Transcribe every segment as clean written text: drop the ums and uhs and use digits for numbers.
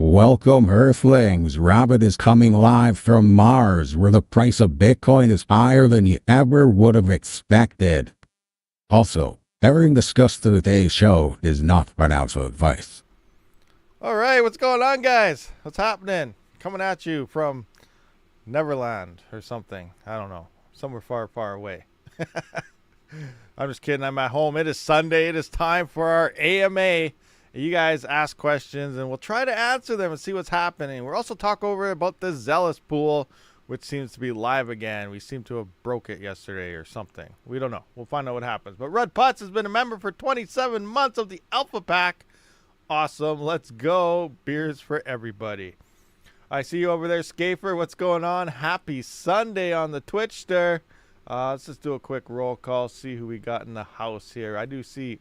Welcome Earthlings, Rabid is coming live from Mars where the price of Bitcoin is higher than you ever would have expected. Also, everything discussed in today's show is not financial advice. Alright, what's going on, guys? What's happening? Coming at you from Neverland or something. I don't know. Somewhere far, far away. I'm just kidding. I'm at home. It is Sunday. It is time for our AMA. You guys ask questions, and we'll try to answer them and see what's happening. We'll also talk over about the Xelis pool, which seems to be live again. We seem to have broke it yesterday or something. We don't know. We'll find out what happens. But Red Putz has been a member for 27 months of the Alpha Pack. Awesome. Let's go. Beers for everybody. I see you over there, Schaefer. What's going on? Happy Sunday on the Twitchster. Let's just do a quick roll call, see who we got in the house here. I do see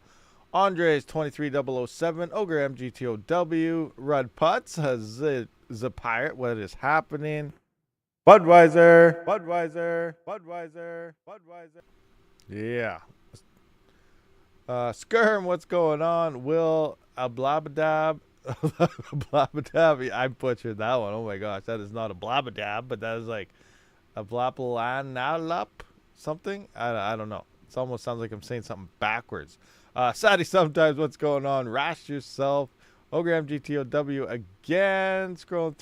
Andres 23007, Ogre MGTOW, Red Putz, the Pirate. What is happening? Budweiser. Yeah. Skirm, what's going on? Will Ablabadab. Blabadab. I butchered that one. Oh my gosh, that is not a blabadab, but that is like a blapalanalap something. I don't know. It almost sounds like I'm saying something backwards. Sadly, sometimes what's going on? Rash yourself. Ogre MGTOW again. Scrolling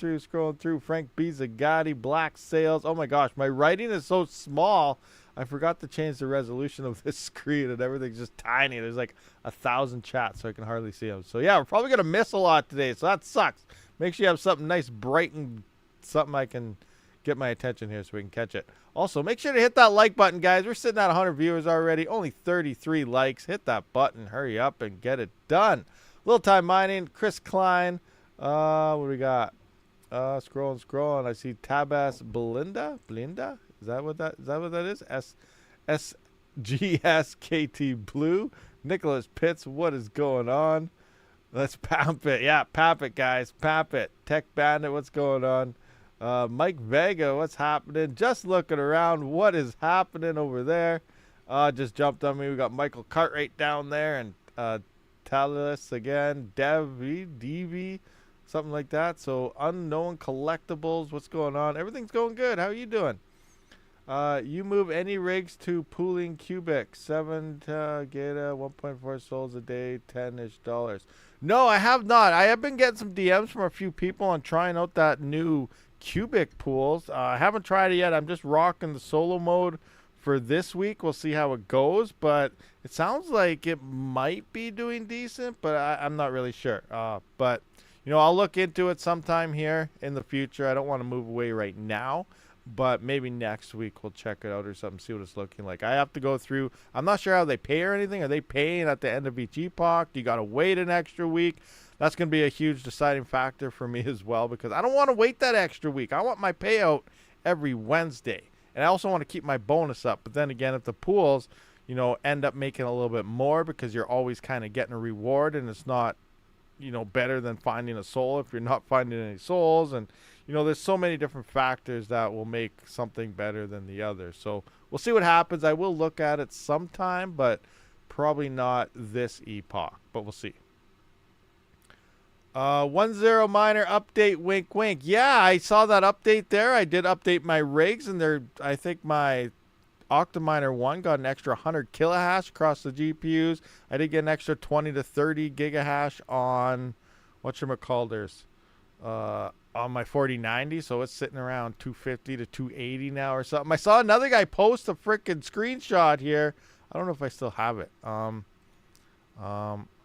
through. Frank B. Zagatti. Black Sails. Oh my gosh, my writing is so small. I forgot to change the resolution of this screen, and everything's just tiny. There's like 1,000 chats, so I can hardly see them. So yeah, we're probably gonna miss a lot today, so that sucks. Make sure you have something nice, bright, and something I can get my attention here so we can catch it. Also, make sure to hit that like button, guys. We're sitting at 100 viewers already, only 33 likes. Hit that button, hurry up, and get it done. Little Time Mining, Chris Klein. What do we got? Scrolling. I see Tabas Belinda. Is that what that is? SGSKT Blue. Nicholas Pitts, what is going on? Let's pap it. Yeah, pap it, guys. Pap it. Tech Bandit, what's going on? Mike Vega, what's happening? Just looking around. What is happening over there? Just jumped on me. We got Michael Cartwright down there, and Talis again. DV, something like that. So Unknown Collectibles, what's going on? Everything's going good. How are you doing? You move any rigs to pooling cubic 7 to get 1.4 souls a day, $10-ish. No, I have not. I have been getting some DMs from a few people on trying out that new cubic pools. I haven't tried it yet. I'm just rocking the solo mode for this week. We'll see how it goes, but it sounds like it might be doing decent, but I'm not really sure. But you know, I'll look into it sometime here in the future. I don't want to move away right now, but maybe next week we'll check it out or something, see what it's looking like. I have to go through. I'm not sure how they pay or anything. Are they paying at the end of each epoch? Do you got to wait an extra week? That's going to be a huge deciding factor for me as well, because I don't want to wait that extra week. I want my payout every Wednesday. And I also want to keep my bonus up. But then again, if the pools, you know, end up making a little bit more because you're always kind of getting a reward and it's not, you know, better than finding a soul if you're not finding any souls. And, you know, there's so many different factors that will make something better than the other. So we'll see what happens. I will look at it sometime, but probably not this epoch. But we'll see. 1-0 miner update, wink wink. Yeah, I saw that update there. I did update my rigs, and I think my Octa 1 got an extra 100 kilohash across the GPUs. I did get an extra 20 to 30 gigahash on whatchamacalliters on my 4090, so it's sitting around 250 to 280 now or something. I saw another guy post a freaking screenshot here. I don't know if I still have it.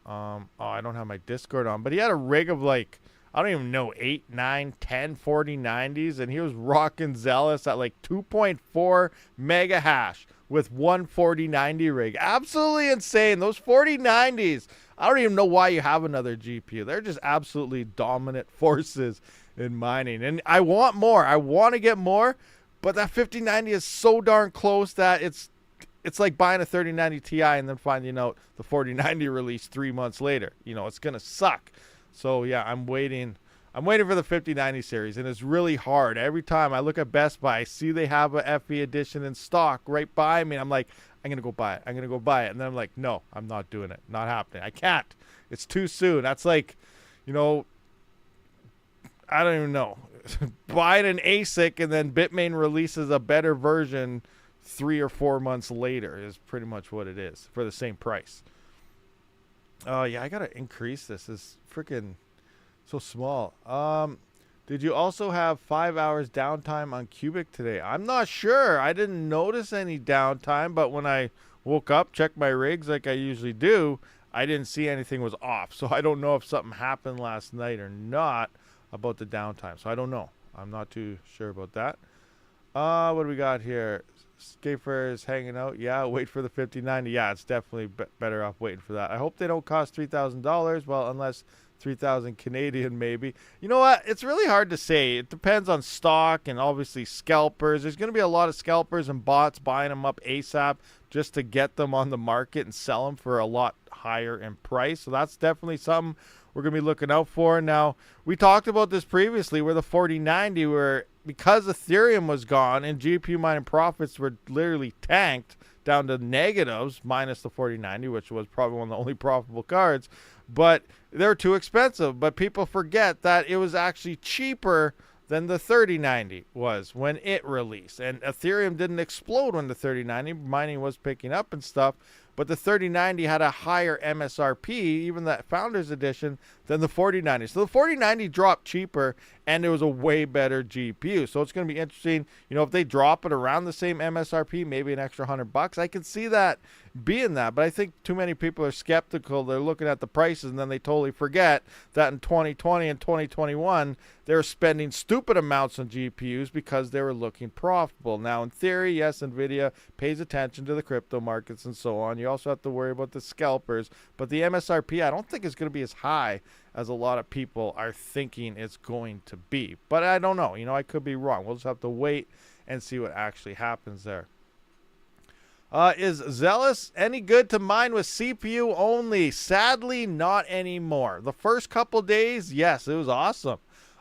I don't have my Discord on, but he had a rig of like, I don't even know, 8, 9, 10 4090s, and he was rocking Xelis at like 2.4 mega hash with one 4090 rig. Absolutely insane. Those 4090s, I don't even know why you have another GPU. They're just absolutely dominant forces in mining, and I want more. I want to get more, but that 5090 is so darn close that it's like buying a 3090 Ti and then finding out the 4090 release 3 months later. You know, it's going to suck. So, yeah, I'm waiting for the 5090 series, and it's really hard. Every time I look at Best Buy, I see they have a FE edition in stock right by me. I'm like, I'm going to go buy it. I'm going to go buy it. And then I'm like, no, I'm not doing it. Not happening. I can't. It's too soon. That's like, you know, I don't even know. Buying an ASIC and then Bitmain releases a better version 3 or 4 months later is pretty much what it is for the same price. Oh yeah, I gotta increase this. It's freaking so small. Did you also have 5 hours downtime on Cubic today? I'm not sure. I didn't notice any downtime, but when I woke up, checked my rigs like I usually do, I didn't see anything was off. So I don't know if something happened last night or not about the downtime. So I don't know. I'm not too sure about that. What do we got here? Scapers hanging out. Yeah, wait for the 5090. Yeah, it's definitely better off waiting for that. I hope they don't cost $3,000. Well, unless 3,000 Canadian maybe. You know what? It's really hard to say. It depends on stock and obviously scalpers. There's going to be a lot of scalpers and bots buying them up ASAP just to get them on the market and sell them for a lot higher in price. So that's definitely something we're going to be looking out for. Now, we talked about this previously where the 4090 were, because Ethereum was gone and GPU mining profits were literally tanked down to negatives minus the 4090, which was probably one of the only profitable cards, but they're too expensive. But people forget that it was actually cheaper than the 3090 was when it released. And Ethereum didn't explode when the 3090 mining was picking up and stuff. But the 3090 had a higher MSRP, even that Founders Edition, than the 4090. So the 4090 dropped cheaper, and it was a way better GPU. So it's going to be interesting. You know, if they drop it around the same MSRP, maybe an extra $100, I can see that being that. But I think too many people are skeptical. They're looking at the prices, and then they totally forget that in 2020 and 2021, they were spending stupid amounts on GPUs because they were looking profitable. Now, in theory, yes, NVIDIA pays attention to the crypto markets and so on. You also have to worry about the scalpers. But the MSRP, I don't think is going to be as high as a lot of people are thinking it's going to be. But I don't know. You know, I could be wrong. We'll just have to wait and see what actually happens there. Is Xelis any good to mine with CPU only? Sadly, not anymore. The first couple days, yes, it was awesome.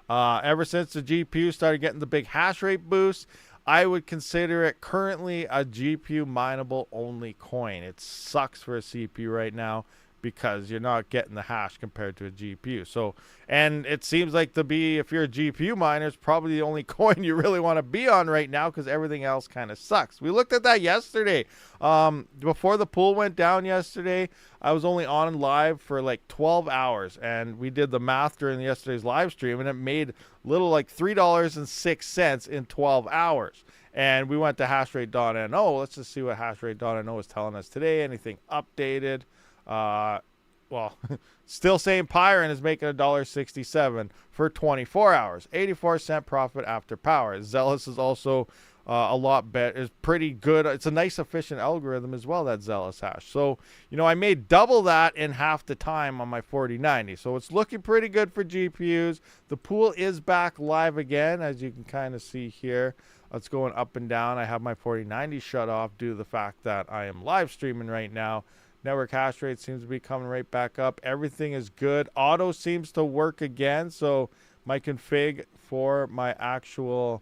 Ever since the GPU started getting the big hash rate boost, I would consider it currently a GPU mineable only coin. It sucks for a CPU right now because you're not getting the hash compared to a GPU. So, and it seems like to be, if you're a GPU miner, it's probably the only coin you really want to be on right now because everything else kind of sucks. We looked at that yesterday. Before the pool went down yesterday, I was only on live for like 12 hours, and we did the math during yesterday's live stream, and it made little like $3.06 in 12 hours. And we went to hashrate.no. Let's just see what hashrate.no is telling us today. Anything updated? Well, still saying Pyron is making $1.67 for 24 hours, 84-cent profit after power. Xelis is also a lot better, is pretty good. It's a nice efficient algorithm as well, that Xelis hash. So, you know, I made double that in half the time on my 4090. So it's looking pretty good for GPUs. The pool is back live again, as you can kind of see here. It's going up and down. I have my 4090 shut off due to the fact that I am live streaming right now. Network hash rate seems to be coming right back up. Everything is good. Auto seems to work again. So my config for my actual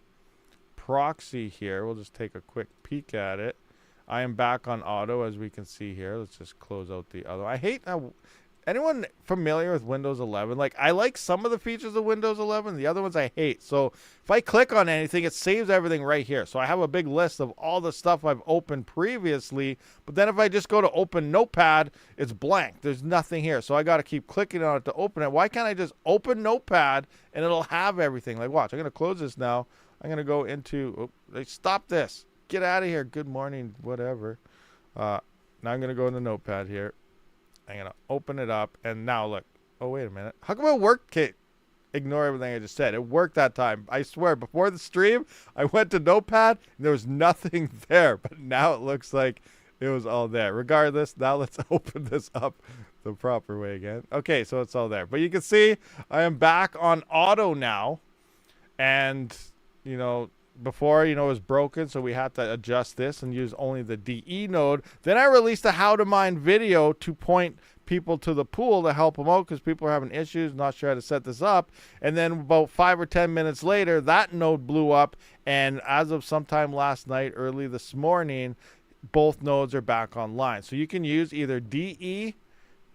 proxy here, we'll just take a quick peek at it. I am back on auto, as we can see here. Let's just close out the other. I hate anyone familiar with Windows 11? Like, I like some of the features of Windows 11. The other ones I hate. So if I click on anything, it saves everything right here. So I have a big list of all the stuff I've opened previously. But then if I just go to open Notepad, it's blank. There's nothing here. So I got to keep clicking on it to open it. Why can't I just open Notepad and it'll have everything? Like, watch. I'm going to close this now. I'm going to go into... stop this. Get out of here. Good morning, whatever. Now I'm going to go in the Notepad here. I'm going to open it up, and now look. Oh, wait a minute. How come it worked? Okay, ignore everything I just said. It worked that time. I swear, before the stream, I went to Notepad, and there was nothing there, but now it looks like it was all there. Regardless, now let's open this up the proper way again. Okay, so it's all there. But you can see I am back on auto now, and, you know, before, you know, it was broken, so we had to adjust this and use only the DE node. Then I released a how to mine video to point people to the pool to help them out because people are having issues, not sure how to set this up. And then about 5 or 10 minutes later, that node blew up, and as of sometime last night, early this morning, both nodes are back online. So you can use either DE,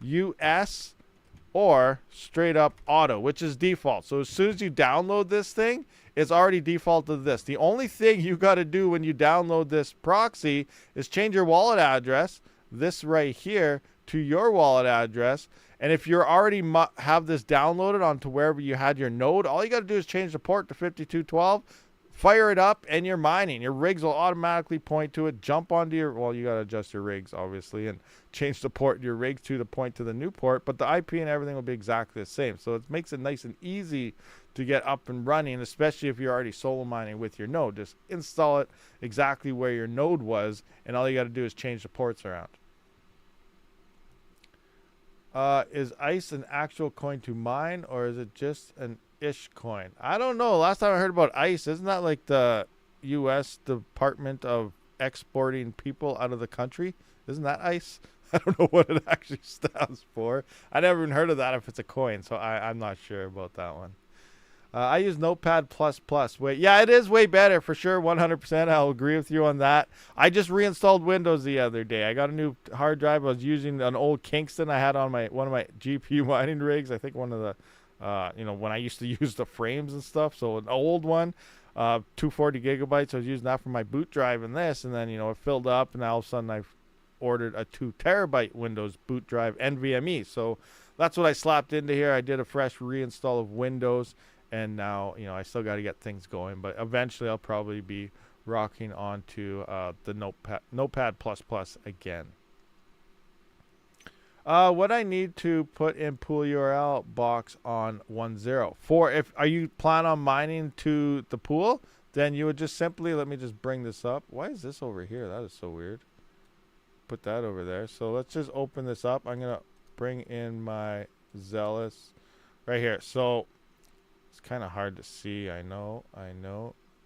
US, or straight up auto, which is default. So as soon as you download this thing, it's already defaulted to this. The only thing you got to do when you download this proxy is change your wallet address, this right here, to your wallet address. And if you're already have this downloaded onto wherever you had your node, all you got to do is change the port to 5212, fire it up, and you're mining. Your rigs will automatically point to it, jump onto your, well, you got to adjust your rigs, obviously, and change the port your rigs to point to the new port, but the IP and everything will be exactly the same. So it makes it nice and easy to get up and running, especially if you're already solo mining with your node. Just install it exactly where your node was, and all you got to do is change the ports around. Is ICE an actual coin to mine, or is it just an ish coin? I don't know. Last time I heard about ICE, isn't that like the U.S. Department of Exporting People out of the country? Isn't that ICE? I don't know what it actually stands for. I never even heard of that if it's a coin, so I'm not sure about that one. I use Notepad++. Wait, yeah, it is way better for sure. 100%. I'll agree with you on that. I just reinstalled Windows the other day. I got a new hard drive. I was using an old Kingston I had on one of my GPU mining rigs. I think one of the, when I used to use the frames and stuff. So an old one, 240 gigabytes. I was using that for my boot drive and this, and then it filled up, and all of a sudden I've ordered a 2 terabyte Windows boot drive NVMe. So that's what I slapped into here. I did a fresh reinstall of Windows. And now, I still got to get things going. But eventually, I'll probably be rocking onto the Notepad++ again. What I need to put in pool URL box on 10. Are you plan on mining to the pool, then you would just simply, let me just bring this up. Why is this over here? That is so weird. Put that over there. So let's just open this up. I'm going to bring in my Xelis right here. So it's kind of hard to see, I know,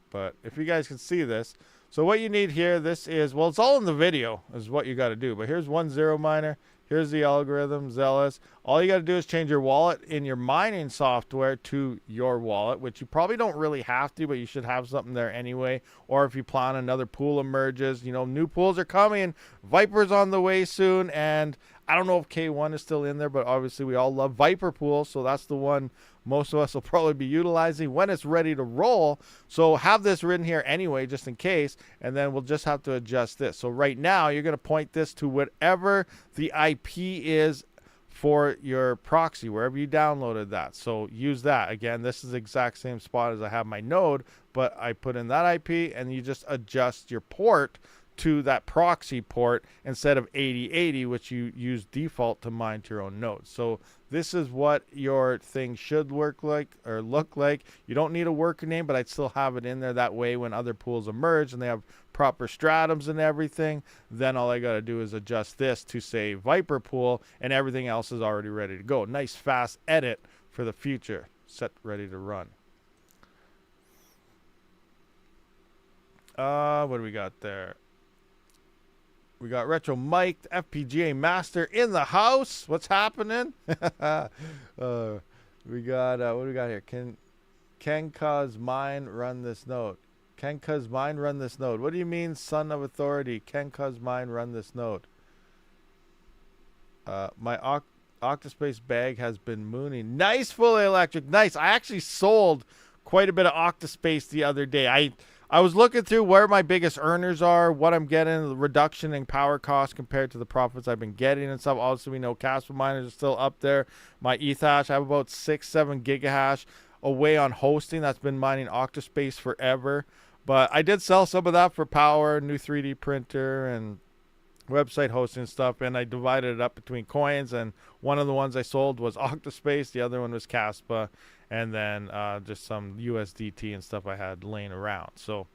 but if you guys can see this, so what you need here, this is, well, it's all in the video is what you got to do, but here's 10 miner, here's the algorithm, Xelis. All you got to do is change your wallet in your mining software to your wallet, which you probably don't really have to, but you should have something there anyway. Or if you plan another pool emerges, new pools are coming, Viper's on the way soon, and I don't know if K1 is still in there, but obviously we all love Viper Pool, so that's the one most of us will probably be utilizing when it's ready to roll. So have this written here anyway, just in case, and then we'll just have to adjust this. So right now, you're going to point this to whatever the IP is for your proxy, wherever you downloaded that. So use that. Again, this is the exact same spot as I have my node, but I put in that IP, and you just adjust your port to that proxy port instead of 8080, which you use default to mine to your own node. So this is what your thing should look like. You don't need a worker name, but I'd still have it in there. That way when other pools emerge and they have proper stratums and everything, then all I got to do is adjust this to say Viper Pool, and everything else is already ready to go. Nice fast edit for the future. Set, ready to run. What do we got there? We got Retro Mike, the FPGA Master in the house. What's happening? We got, what do we got here? Can cause mine run this node? Can cause mine run this node? What do you mean, son of authority? Can cause mine run this node? My Octa.Space bag has been mooning. Nice, fully electric. Nice. I actually sold quite a bit of Octa.Space the other day. I was looking through where my biggest earners are, what I'm getting, the reduction in power costs compared to the profits I've been getting and stuff. Obviously, we know Kaspa miners are still up there. My ETH hash, I have about 6-7 gigahash away on hosting. That's been mining Octa.Space forever. But I did sell some of that for power, new 3D printer, and website hosting stuff. And I divided it up between coins. And one of the ones I sold was Octa.Space. The other one was Kaspa. And then just some USDT and stuff I had laying around. So,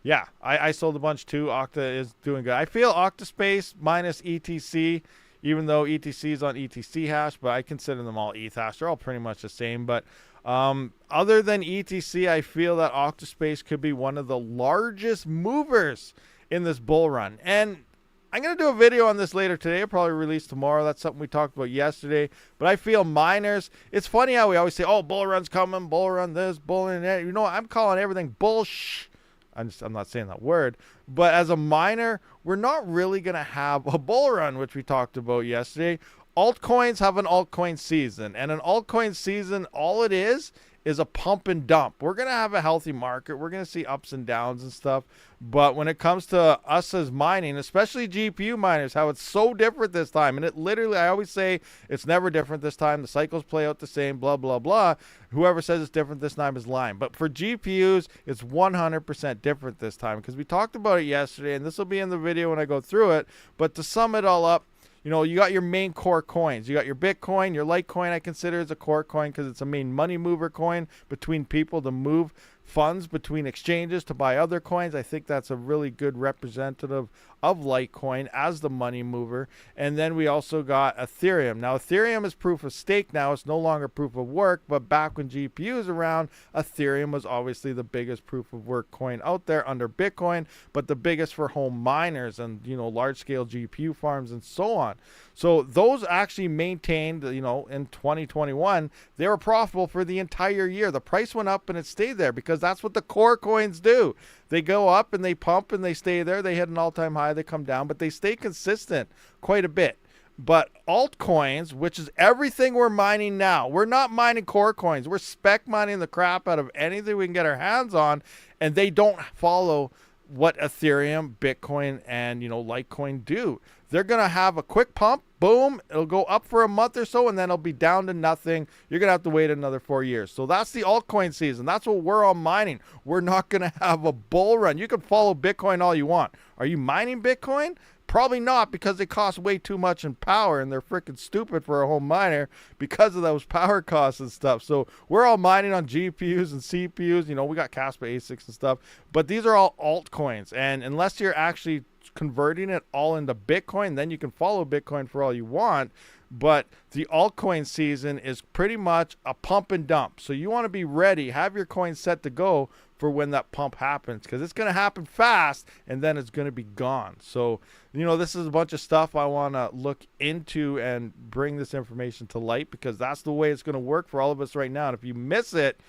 yeah, I sold a bunch too. Octa is doing good. I feel Octa.Space minus ETC, even though ETC is on ETC hash, but I consider them all ETH hash. They're all pretty much the same. But other than ETC, I feel that Octa.Space could be one of the largest movers in this bull run. And I'm going to do a video on this later today. I'll probably release tomorrow. That's something we talked about yesterday. But I feel miners, it's funny how we always say, oh, bull run's coming, bull run this, bull run that. I'm calling everything bullsh. I'm not saying that word. But as a miner, we're not really going to have a bull run, which we talked about yesterday. altcoins have an altcoin season, and an altcoin season, all it is a pump and dump. We're going to have a healthy market. We're going to see ups and downs and stuff. But when it comes to us as mining, especially GPU miners, how it's so different this time. And it literally, I always say it's never different this time. The cycles play out the same, blah, blah, blah. Whoever says it's different this time is lying. But for GPUs, it's 100% different this time, because we talked about it yesterday, and this will be in the video when I go through it. But to sum it all up, you know, you got your main core coins. You got your Bitcoin, your Litecoin I consider as a core coin because it's a main money mover coin between people to move funds between exchanges to buy other coins. I think that's a really good representative of Litecoin as the money mover. And then we also got Ethereum. Now, Ethereum is proof of stake now. It's no longer proof of work, but back when GPU was around, Ethereum was obviously the biggest proof of work coin out there under Bitcoin, but the biggest for home miners and, you know, large scale GPU farms and so on. So those actually maintained, you know, in 2021, they were profitable for the entire year. The price went up and it stayed there because that's what the core coins do. They go up and they pump and they stay there. They hit an all-time high, they come down, but they stay consistent quite a bit. But altcoins, which is everything we're mining now, we're not mining core coins. We're spec mining the crap out of anything we can get our hands on, and they don't follow what Ethereum, Bitcoin, and, you know, Litecoin do. They're going to have a quick pump, boom, it'll go up for a month or so, and then it'll be down to nothing. You're going to have to wait another 4 years. So that's the altcoin season. That's what we're all mining. We're not going to have a bull run. You can follow Bitcoin all you want. Are you mining Bitcoin? Probably not, because they cost way too much in power, and they're freaking stupid for a home miner because of those power costs and stuff. So we're all mining on GPUs and CPUs. You know, we got Kaspa ASICs and stuff, but these are all altcoins. And unless you're actually converting it all into Bitcoin, then you can follow Bitcoin for all you want. But the altcoin season is pretty much a pump and dump. So you want to be ready, have your coins set to go for when that pump happens, because it's going to happen fast and then it's going to be gone. So, you know, this is a bunch of stuff I want to look into and bring this information to light, because that's the way it's going to work for all of us right now. And if you miss it,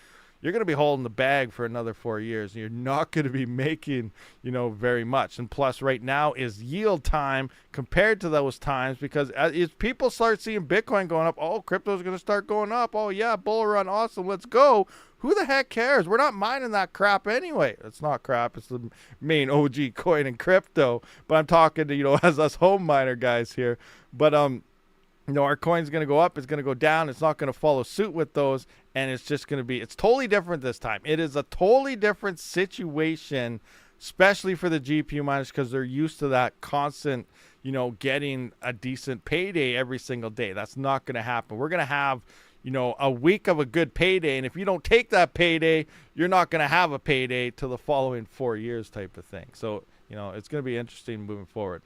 you're going to be holding the bag for another 4 years, and you're not going to be making, you know, very much. And plus, right now is yield time compared to those times, because as people start seeing Bitcoin going up, oh, crypto's going to start going up. Oh, yeah, bull run, awesome, let's go. Who the heck cares? We're not mining that crap anyway. It's not crap. It's the main OG coin in crypto. But I'm talking to, you know, as us home miner guys here. But, you know, our coin's going to go up. It's going to go down. It's not going to follow suit with those. And it's just going to be, it's totally different this time. It is a totally different situation, especially for the GPU miners, because they're used to that constant, you know, getting a decent payday every single day. That's not going to happen. We're going to have, you know, a week of a good payday, and if you don't take that payday, you're not going to have a payday till the following 4 years type of thing. So, you know, it's going to be interesting moving forward.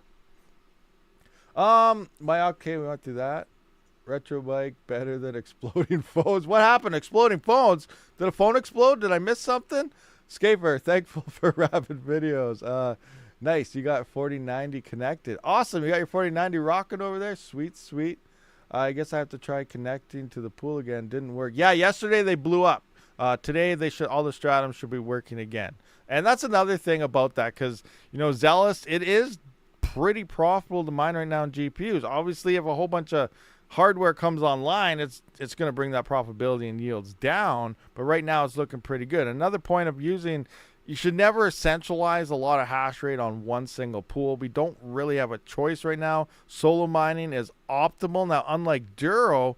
Okay, we went through that. Retro bike better than exploding phones. What happened? Exploding phones? Did a phone explode? Did I miss something? Scaper, thankful for Rabid videos. Nice, you got 4090 connected. Awesome, you got your 4090 rocking over there. Sweet, sweet. I guess I have to try connecting to the pool again. Didn't work. Yeah, yesterday they blew up. Today they should, all the Stratums should be working again. And that's another thing about that, because, you know, Xelis, it is pretty profitable to mine right now in GPUs. Obviously, if a whole bunch of hardware comes online, it's going to bring that profitability and yields down. But right now it's looking pretty good. Another point of using, you should never centralize a lot of hash rate on one single pool. We don't really have a choice right now. Solo mining is optimal. Now, unlike Duro,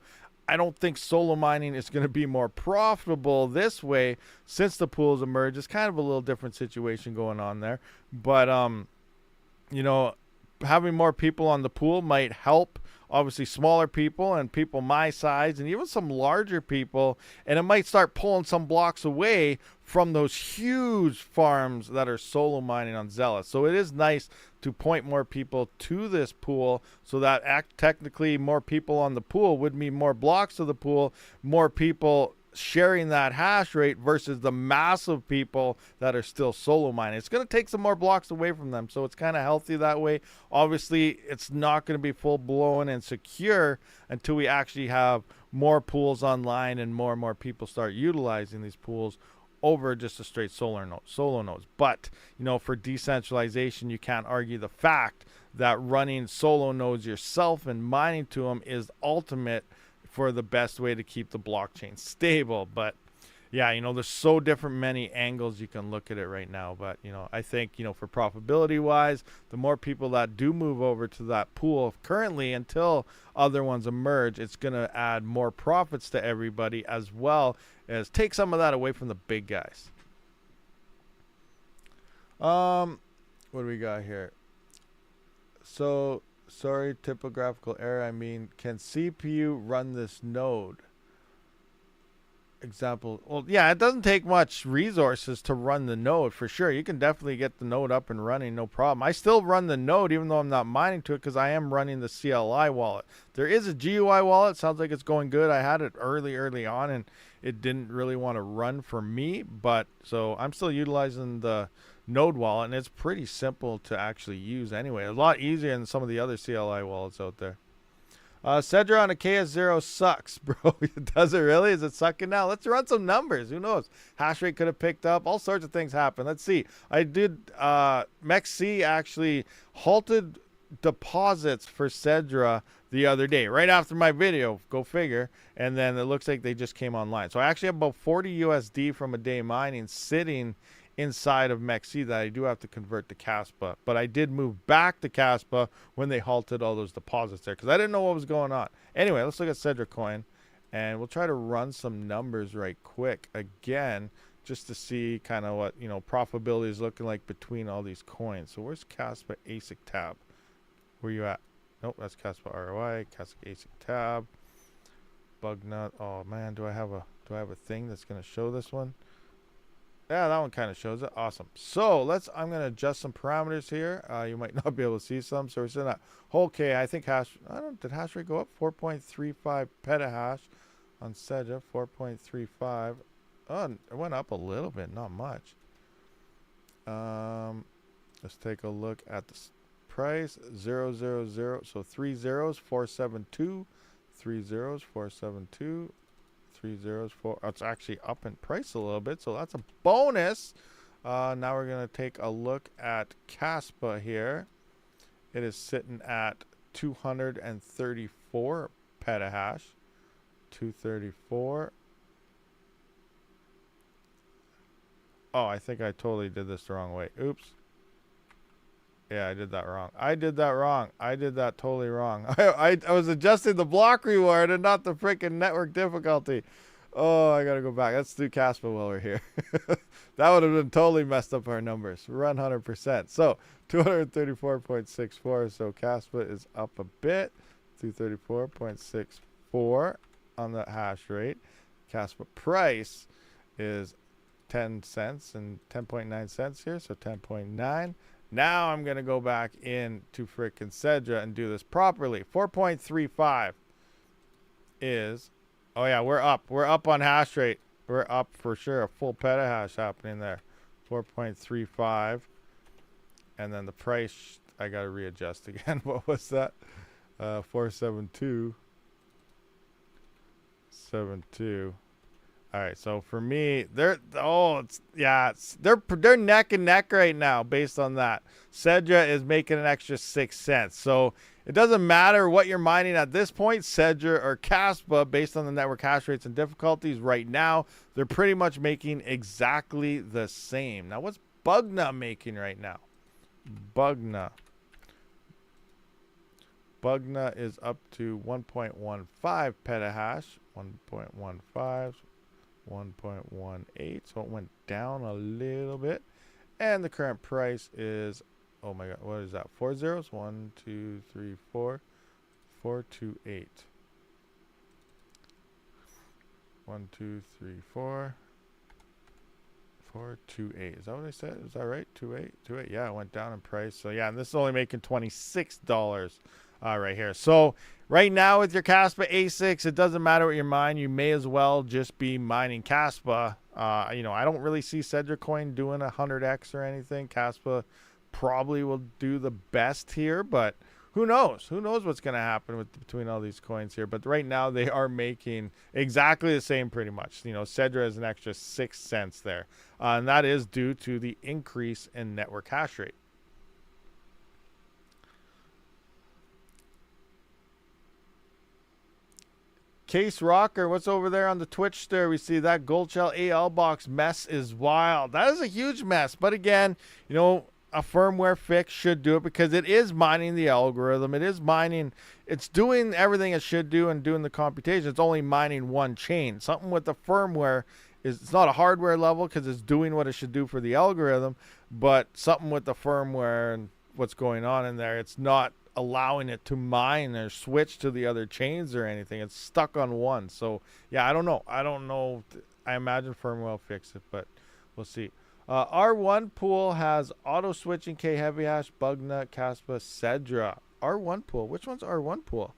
I don't think solo mining is going to be more profitable this way since the pools emerged. It's kind of a little different situation going on there. But, you know, having more people on the pool might help, obviously, smaller people and people my size and even some larger people, and it might start pulling some blocks away from those huge farms that are solo mining on Xelis. So it is nice to point more people to this pool, so that technically more people on the pool would mean more blocks to the pool, more people sharing that hash rate versus the massive people that are still solo mining. It's going to take some more blocks away from them, so it's kind of healthy that way. Obviously, it's not going to be full blown and secure until we actually have more pools online and more people start utilizing these pools over just a straight solo nodes. But, you know, for decentralization, you can't argue the fact that running solo nodes yourself and mining to them is ultimate for the best way to keep the blockchain stable. But yeah, you know, there's so different many angles you can look at it right now. But, you know, I think, you know, for profitability wise, the more people that do move over to that pool currently until other ones emerge, it's going to add more profits to everybody, as well as take some of that away from the big guys. What do we got here? So, sorry, typographical error. I mean, can CPU run this node? Example. Well, yeah, it doesn't take much resources to run the node for sure. You can definitely get the node up and running, no problem. I still run the node even though I'm not mining to it, because I am running the CLI wallet. There is a GUI wallet. Sounds like it's going good. I had it early on, and it didn't really want to run for me, but so I'm still utilizing the node wallet, and it's pretty simple to actually use anyway. A lot easier than some of the other CLI wallets out there. Cedra on a KS0 sucks, bro. Does it really? Is it sucking now? Let's run some numbers. Who knows? Hash rate could have picked up. All sorts of things happen. Let's see. I did, MEXC actually halted deposits for Cedra the other day, right after my video. Go figure. And then it looks like they just came online. So I actually have about 40 USD from a day mining sitting inside of MEXC that I do have to convert to Kaspa. But I did move back to Kaspa when they halted all those deposits there, because I didn't know what was going on. Anyway, let's look at Cedra coin, and we'll try to run some numbers right quick again, just to see kind of what, you know, profitability is looking like between all these coins. So where's Kaspa ASIC tab? Where you at? Nope, that's Kaspa ROI, Kaspa ASIC tab, Bugnut. Oh man, do I have a thing that's gonna show this one? Yeah, that one kind of shows it. Awesome. So I'm going to adjust some parameters here. You might not be able to see some. So we're sitting at whole K. I think did hash rate go up? 4.35 petahash on Cedra. 4.35. Oh, it went up a little bit, not much. Let's take a look at the price. 000. So 3 zeros, 472. 3 zeros, 472. 3 zeros, 4. It's actually up in price a little bit, so that's a bonus. Now we're going to take a look at Kaspa here. It is sitting at 234 petahash. 234. Oh, I think I totally did this the wrong way. Oops. Yeah, I did that wrong. I did that totally wrong. I was adjusting the block reward and not the freaking network difficulty. Oh, I gotta go back. Let's do Kaspa while we're here. That would have been totally messed up our numbers. Run 100%. So 234.64. So Kaspa is up a bit. 234.64 on the hash rate. Kaspa price is 10 cents and 10.9 cents here. So 10.9. Now I'm going to go back into frickin' Cedra and do this properly. 4.35 is, oh yeah, we're up. We're up on hash rate. We're up for sure. A full petahash happening there. 4.35. And then the price, I got to readjust again. What was that? 472. 72. All right, so for me, they're neck and neck right now based on that. Cedra is making an extra 6 cents. So it doesn't matter what you're mining at this point, Cedra or Kaspa, based on the network hash rates and difficulties right now, they're pretty much making exactly the same. Now, what's Bugna making right now? Bugna is up to 1.15 petahash, 1.15. 1.18, so it went down a little bit, and the current price is, oh my god, what is that? 4 zeros? 1 2 3 4 428. 1 2 3 4 428. Is that what I said? Is that right? 28. Yeah, it went down in price. So yeah, and this is only making $26 right here. So right now with your Kaspa ASICs, it doesn't matter what you mine. You may as well just be mining Kaspa. You know, I don't really see Cedra coin doing 100x or anything. Kaspa probably will do the best here, but who knows? Who knows what's going to happen between all these coins here? But right now they are making exactly the same pretty much. You know, Cedra is an extra 6 cents there. And that is due to the increase in network hash rate. Case Rocker, what's over there on the Twitch there? We see that Gold Shell AL box mess is wild. That is a huge mess. But again, you know, a firmware fix should do it because it is mining the algorithm. It is mining. It's doing everything it should do and doing the computation. It's only mining one chain. Something with the firmware is, it's not a hardware level because it's doing what it should do for the algorithm, but something with the firmware and what's going on in there, it's not allowing it to mine or switch to the other chains or anything. It's stuck on one. So yeah, I don't know. I imagine firmware will fix it, but we'll see. R1 pool has auto switching, K heavy hash, Bugna, Kaspa, Cedra. R1 pool. Which one's R1 pool?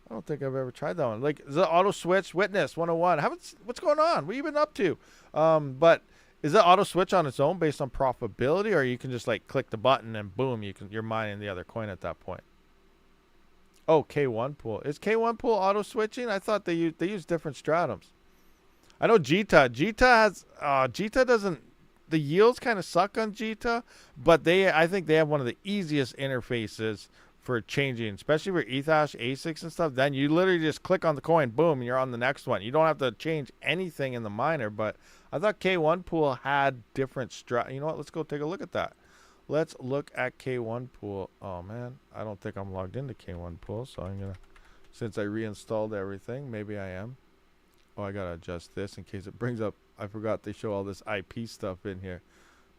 I don't think I've ever tried that one. Like, is it auto switch? Witness 101. What's going on? What have you been up to? But is it auto switch on its own based on profitability, or you can just like click the button and boom, you're mining the other coin at that point? Oh, K1 pool. Is K1 pool auto switching? I thought they use different stratums. I know Jita. Jita doesn't. The yields kind of suck on Jita, but I think they have one of the easiest interfaces for changing, especially for Ethash, ASICs and stuff. Then you literally just click on the coin, boom, and you're on the next one. You don't have to change anything in the miner, but I thought K1 pool had different strat. You know what? Let's go take a look at that. Let's look at K1 pool. Oh man, I don't think I'm logged into K1 pool, so I'm gonna, since I reinstalled everything, maybe I am. Oh, I gotta adjust this in case it brings up. I forgot they show all this IP stuff in here.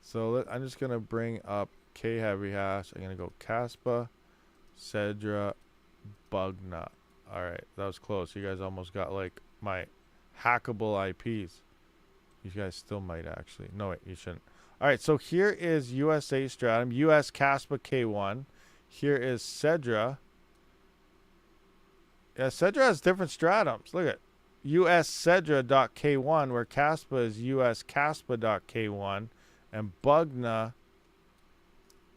So I'm just gonna bring up K heavy hash. I'm gonna go Kaspa, Cedra, Bugna. All right, that was close. You guys almost got like my hackable IPs. You guys still might actually. No, wait, you shouldn't. All right, so here is USA Stratum, US Kaspa K1. Here is Cedra. Yeah, Cedra has different stratums. Look at US Cedra.K1, where Kaspa is US Kaspa.K1, and Bugna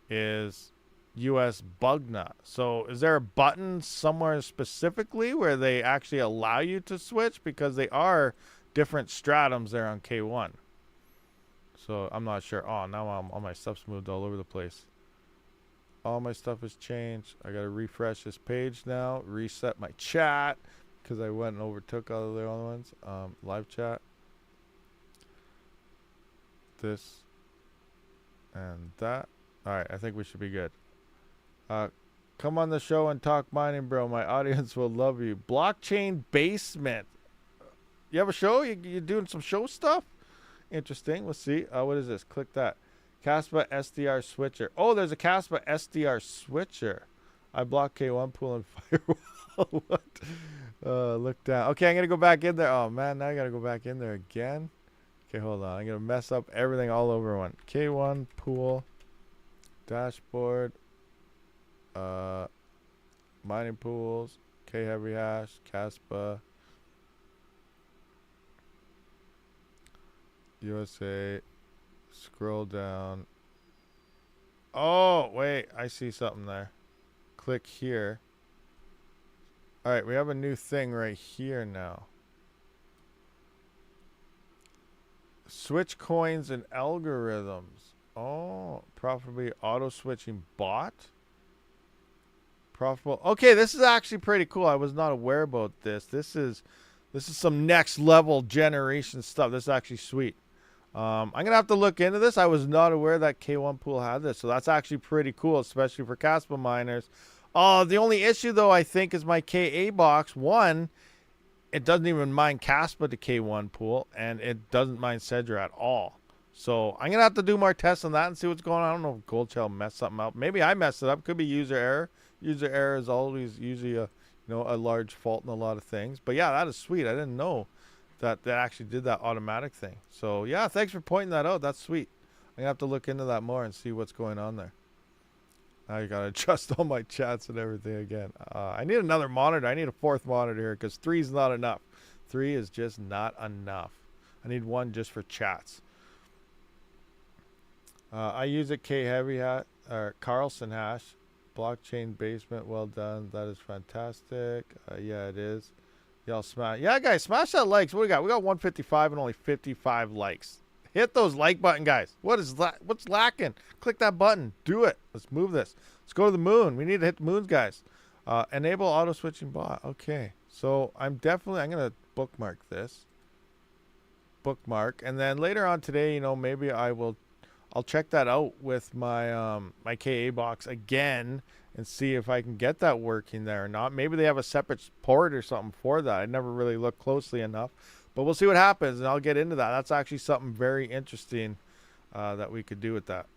is US Bugna. So is there a button somewhere specifically where they actually allow you to switch? Because they are different stratums there on K1. So I'm not sure. Oh, now all my stuff's moved all over the place. All my stuff has changed. I got to refresh this page now, reset my chat, because I went and overtook all of the other ones. Live chat. This and that. All right, I think we should be good. Come on the show and talk mining, bro. My audience will love you. Blockchain Basement. You have a show? You doing some show stuff? Interesting. Let's see. What is this? Click that. Kaspa SDR switcher. Oh, there's a Kaspa SDR switcher. I blocked K1 pool and firewall. What? Look down. Okay, I'm going to go back in there. Oh, man, now I got to go back in there again. Okay, hold on. I'm going to mess up everything all over one. K1 pool. Dashboard. Mining pools. K heavy hash. Kaspa. USA. Scroll down. Oh, wait. I see something there. Click here. All right, we have a new thing right here now. Switch coins and algorithms. Oh, profitably auto switching bot. Profitable. Okay, this is actually pretty cool. I was not aware about this. This is some next level generation stuff. This is actually sweet. I'm gonna have to look into this. I was not aware that K1 pool had this, so that's actually pretty cool, especially for Kaspa miners. The only issue though, I think, is my KA box. One, it doesn't even mine Kaspa to K1 pool, and it doesn't mine Cedra at all. So I'm gonna have to do more tests on that and see what's going on. I don't know if Gold Shell messed something up. Maybe I messed it up. Could be user error. User error is always usually a large fault in a lot of things. But yeah, that is sweet. I didn't know that actually did that automatic thing. So yeah, thanks for pointing that out. That's sweet. I'm gonna have to look into that more and see what's going on there. Now you gotta adjust all my chats and everything again. I need another monitor. I need a fourth monitor here because 3 is not enough. 3 is just not enough. I need one just for chats. I use a K heavy hash or Carlson hash, Blockchain basement, well done. That is fantastic. Yeah, it is. Y'all smash. Yeah, guys, smash that likes. What we got? We got 155 and only 55 likes. Hit those like button, guys. What is that? What's lacking? Click that button. Do it. Let's move this. Let's go to the moon. We need to hit the moon, guys. Enable auto switching bot. Okay. So I'm going to bookmark this. Bookmark. And then later on today, you know, maybe I'll check that out with my my KA box again and see if I can get that working there or not. Maybe they have a separate port or something for that. I never really looked closely enough. But we'll see what happens, and I'll get into that. That's actually something very interesting that we could do with that.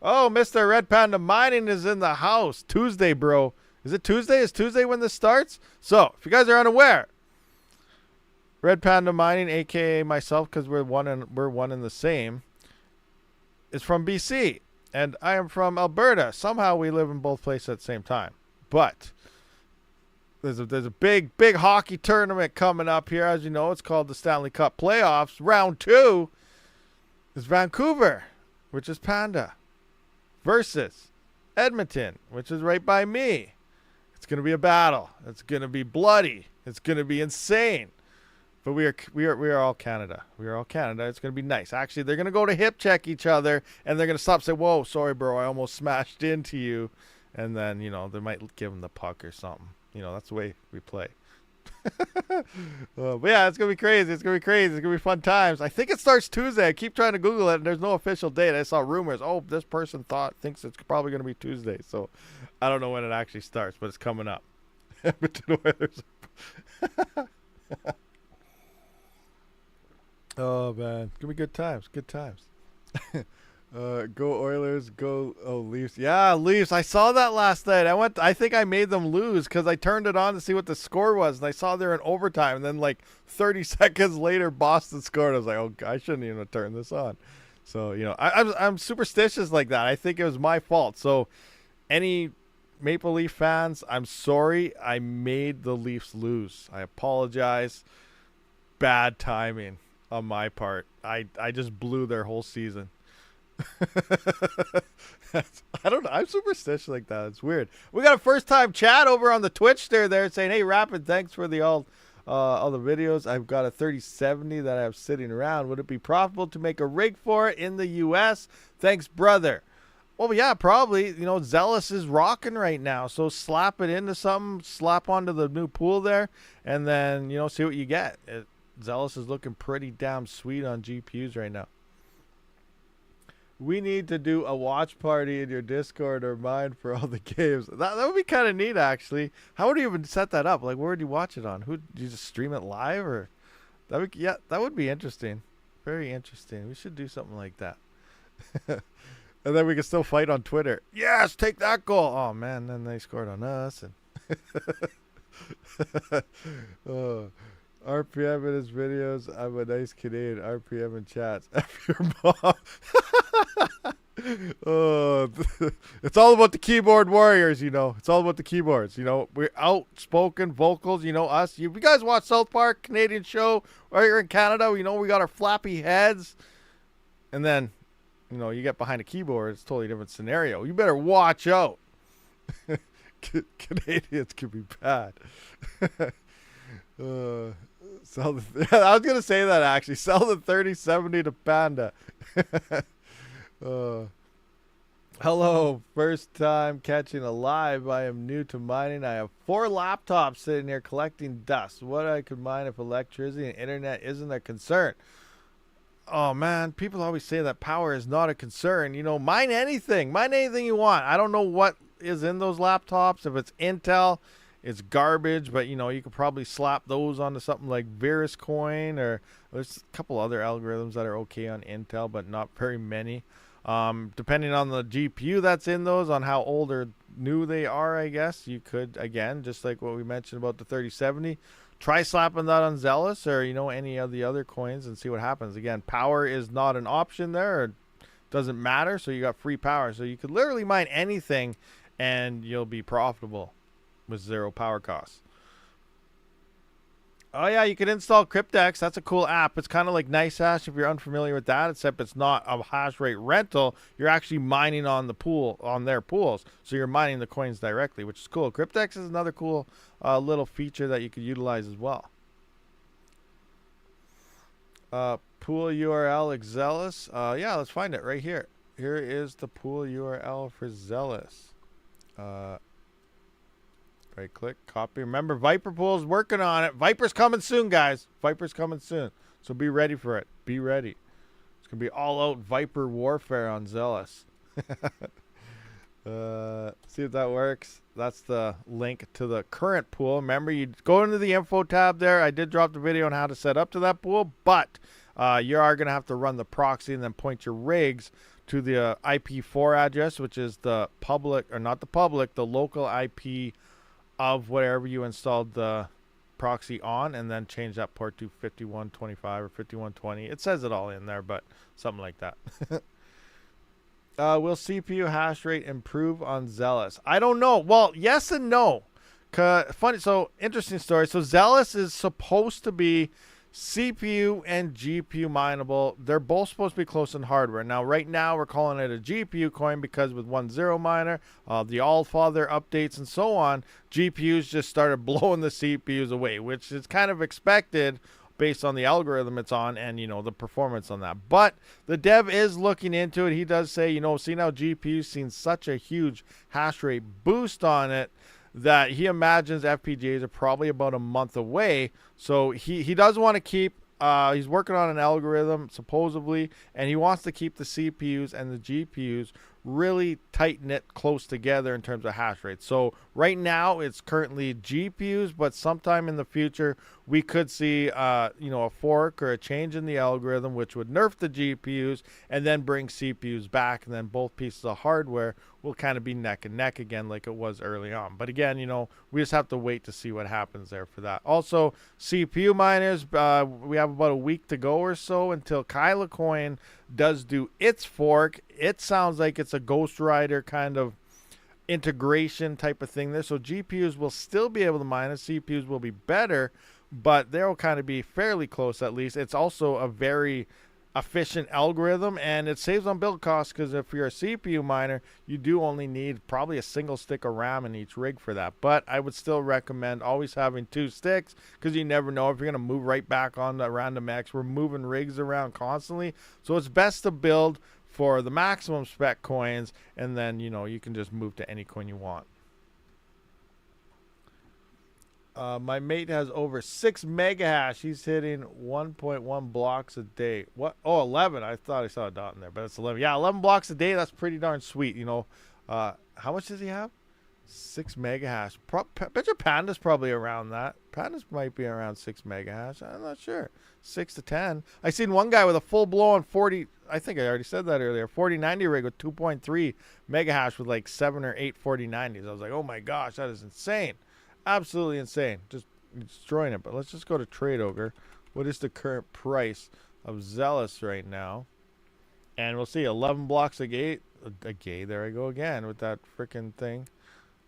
Oh, Mr. Red Panda Mining is in the house. Tuesday, bro. Is it Tuesday? Is Tuesday when this starts? So, if you guys are unaware, Red Panda Mining, a.k.a. myself, because we're one and the same, is from BC. And I am from Alberta. Somehow we live in both places at the same time. But there's a big hockey tournament coming up here. As you know, it's called the Stanley Cup Playoffs. Round 2 is Vancouver, which is Panda, versus Edmonton, which is right by me. It's going to be a battle. It's going to be bloody. It's going to be insane. But we are all Canada. We are all Canada. It's going to be nice. Actually, they're going to go to hip check each other, and they're going to stop and say, whoa, sorry, bro, I almost smashed into you. And then, you know, they might give them the puck or something. You know, that's the way we play. But yeah, it's going to be crazy. It's going to be crazy. It's going to be fun times. I think it starts Tuesday. I keep trying to Google it, and there's no official date. I saw rumors. Oh, this person thinks it's probably going to be Tuesday. So I don't know when it actually starts, but it's coming up. Edmonton Oilers. Oh, man. It's going to be good times. Good times. Go Oilers. Go Leafs. Yeah, Leafs. I saw that last night. I think I made them lose because I turned it on to see what the score was, and I saw they're in overtime. And then, like, 30 seconds later, Boston scored. I was like, oh, I shouldn't even have turned this on. So, you know, I'm superstitious like that. I think it was my fault. So, any Maple Leaf fans, I'm sorry. I made the Leafs lose. I apologize. Bad timing on my part. I just blew their whole season. I don't know. I'm superstitious like that. It's weird. We got a first time chat over on the Twitch there saying, hey, Rapid, thanks for all the videos. I've got a 3070 that I have sitting around. Would it be profitable to make a rig for it in the US? Thanks, brother. Well, yeah, probably. You know, Xelis is rocking right now. So slap it into something, slap onto the new pool there, and then, you know, see what you get. Xelis is looking pretty damn sweet on GPUs right now. We need to do a watch party in your Discord or mine for all the games. That would be kind of neat, actually. How would you even set that up? Like, where would you watch it on? Do you just stream it live, or that would be interesting. Very interesting. We should do something like that. And then we can still fight on Twitter. Yes, take that goal. Oh man, then they scored on us. And RPM in his videos. I'm a nice Canadian. RPM in chats. F your mom. Oh, it's all about the keyboard warriors, you know. It's all about the keyboards, you know. We're outspoken vocals, you know, us. You guys watch South Park, Canadian show, or you're in Canada, you know, we got our flappy heads. And then, you know, you get behind a keyboard, it's a totally different scenario. You better watch out. Canadians can be bad. I was going to say that, actually. Sell the 3070 to Panda. Hello, first time catching a live. I am new to mining. I have 4 laptops sitting here collecting dust. What I could mine if electricity and internet isn't a concern. Oh man, people always say that power is not a concern. You know, mine anything you want. I don't know what is in those laptops. If it's Intel, it's garbage, but you know, you could probably slap those onto something like Coin, or there's a couple other algorithms that are okay on Intel, but not very many. Depending on the GPU that's in those, on how old or new they are, I guess you could, again, just like what we mentioned about the 3070, try slapping that on Xelis or, you know, any of the other coins and see what happens. Again, power is not an option there, or doesn't matter, so you got free power. So you could literally mine anything and you'll be profitable with 0 power costs. Oh yeah, you can install Cryptex. That's a cool app. It's kind of like NiceHash if you're unfamiliar with that, except it's not a hash rate rental. You're actually mining on the pool, on their pools. So you're mining the coins directly, which is cool. Cryptex is another cool little feature that you could utilize as well. Pool URL Xelis. Yeah, let's find it right here. Here is the pool URL for Xelis. Right click, copy. Remember, Viper Pool's working on it. Viper's coming soon, guys. Viper's coming soon. So be ready for it. Be ready. It's going to be all out Viper warfare on Xelis. See if that works. That's the link to the current pool. Remember, you go into the info tab there. I did drop the video on how to set up to that pool, but you are going to have to run the proxy and then point your rigs to the IP4 address, which is the public, or not the public, the local IP of whatever you installed the proxy on, and then change that port to 5125 or 5120. It says it all in there, but something like that. Will CPU hash rate improve on Xelis? I don't know. Well, yes and no. Funny, so interesting story. So Xelis is supposed to be CPU and GPU mineable. They're both supposed to be close in hardware. Now, right now, we're calling it a GPU coin because with 1.0 miner, the Allfather updates and so on, GPUs just started blowing the CPUs away, which is kind of expected based on the algorithm it's on and, you know, the performance on that. But the dev is looking into it. He does say, you know, seeing how GPU's seen such a huge hash rate boost on it, that he imagines FPGAs are probably about a month away. So he does want to keep, he's working on an algorithm supposedly, and he wants to keep the CPUs and the GPUs really tight-knit close together in terms of hash rate. So right now it's currently GPUs, but sometime in the future we could see you know, a fork or a change in the algorithm which would nerf the GPUs and then bring CPUs back, and then both pieces of hardware will kind of be neck and neck again like it was early on. But again, you know, we just have to wait to see what happens there for that. Also, CPU miners, we have about a week to go or so until Kyla Coin does do its fork. It sounds like it's a Ghost Rider kind of integration type of thing there. So GPUs will still be able to mine it. CPUs will be better, but they'll kind of be fairly close at least. It's also a very efficient algorithm, and it saves on build costs because if you're a CPU miner, you do only need probably a single stick of RAM in each rig for that. But I would still recommend always having 2 sticks because you never know if you're going to move right back on the random X. We're moving rigs around constantly, so it's best to build for the maximum spec coins, and then, you know, you can just move to any coin you want. My mate has over 6 mega hash. He's hitting 1.1 blocks a day. What? Oh, 11. I thought I saw a dot in there, but it's 11. Yeah, 11 blocks a day. That's pretty darn sweet. You know, how much does he have? 6 mega hash. Bet your Panda's probably around that. Panda's might be around 6 mega hash. I'm not sure. 6 to 10. I seen one guy with a full blown 40. I think I already said that earlier. 4090 rig with 2.3 mega hash with like 7 or 8 4090s. I was like, oh my gosh, that is insane. Absolutely insane. Just destroying it. But let's just go to Trade Ogre. What is the current price of Xelis right now? And we'll see 11 blocks a gate. There I go again with that freaking thing.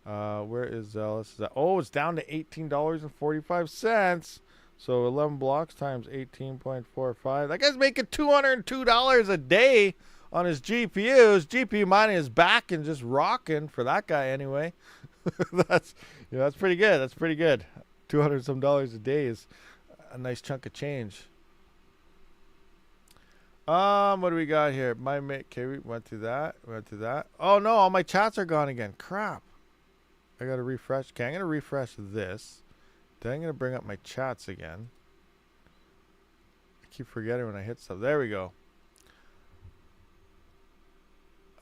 Where is Xelis? Oh, it's down to $18.45. So 11 blocks times 18.45. That guy's making $202 a day on his GPUs. GPU mining is back and just rocking for that guy anyway. That's pretty good. That's pretty good. $200 some a day is a nice chunk of change. What do we got here? My mate, okay, we went through that. Oh no, all my chats are gone again. Crap. I gotta refresh. Okay, I'm gonna refresh this. Then I'm gonna bring up my chats again. I keep forgetting when I hit stuff. There we go.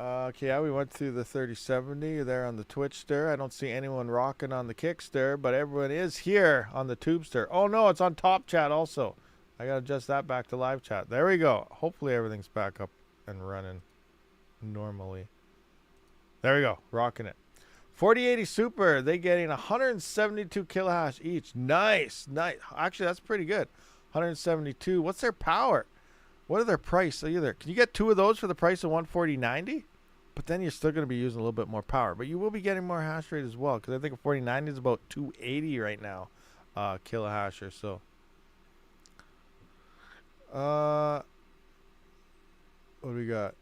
Okay, yeah, we went through the 3070 there on the Twitch stir. I don't see anyone rocking on the Kick stir, but everyone is here on the Tube stir. Oh no, it's on Top Chat also. I gotta adjust that back to live chat. There we go. Hopefully everything's back up and running normally. There we go, rocking it. 4080 Super, they getting 172 kilohash each. Nice. Actually, that's pretty good. 172. What's their power? What are their price? Either can you get 2 of those for the price of 14090? But then you're still going to be using a little bit more power. But you will be getting more hash rate as well, because I think a 4090 is about 280 right now, kilohash or so. What do we got?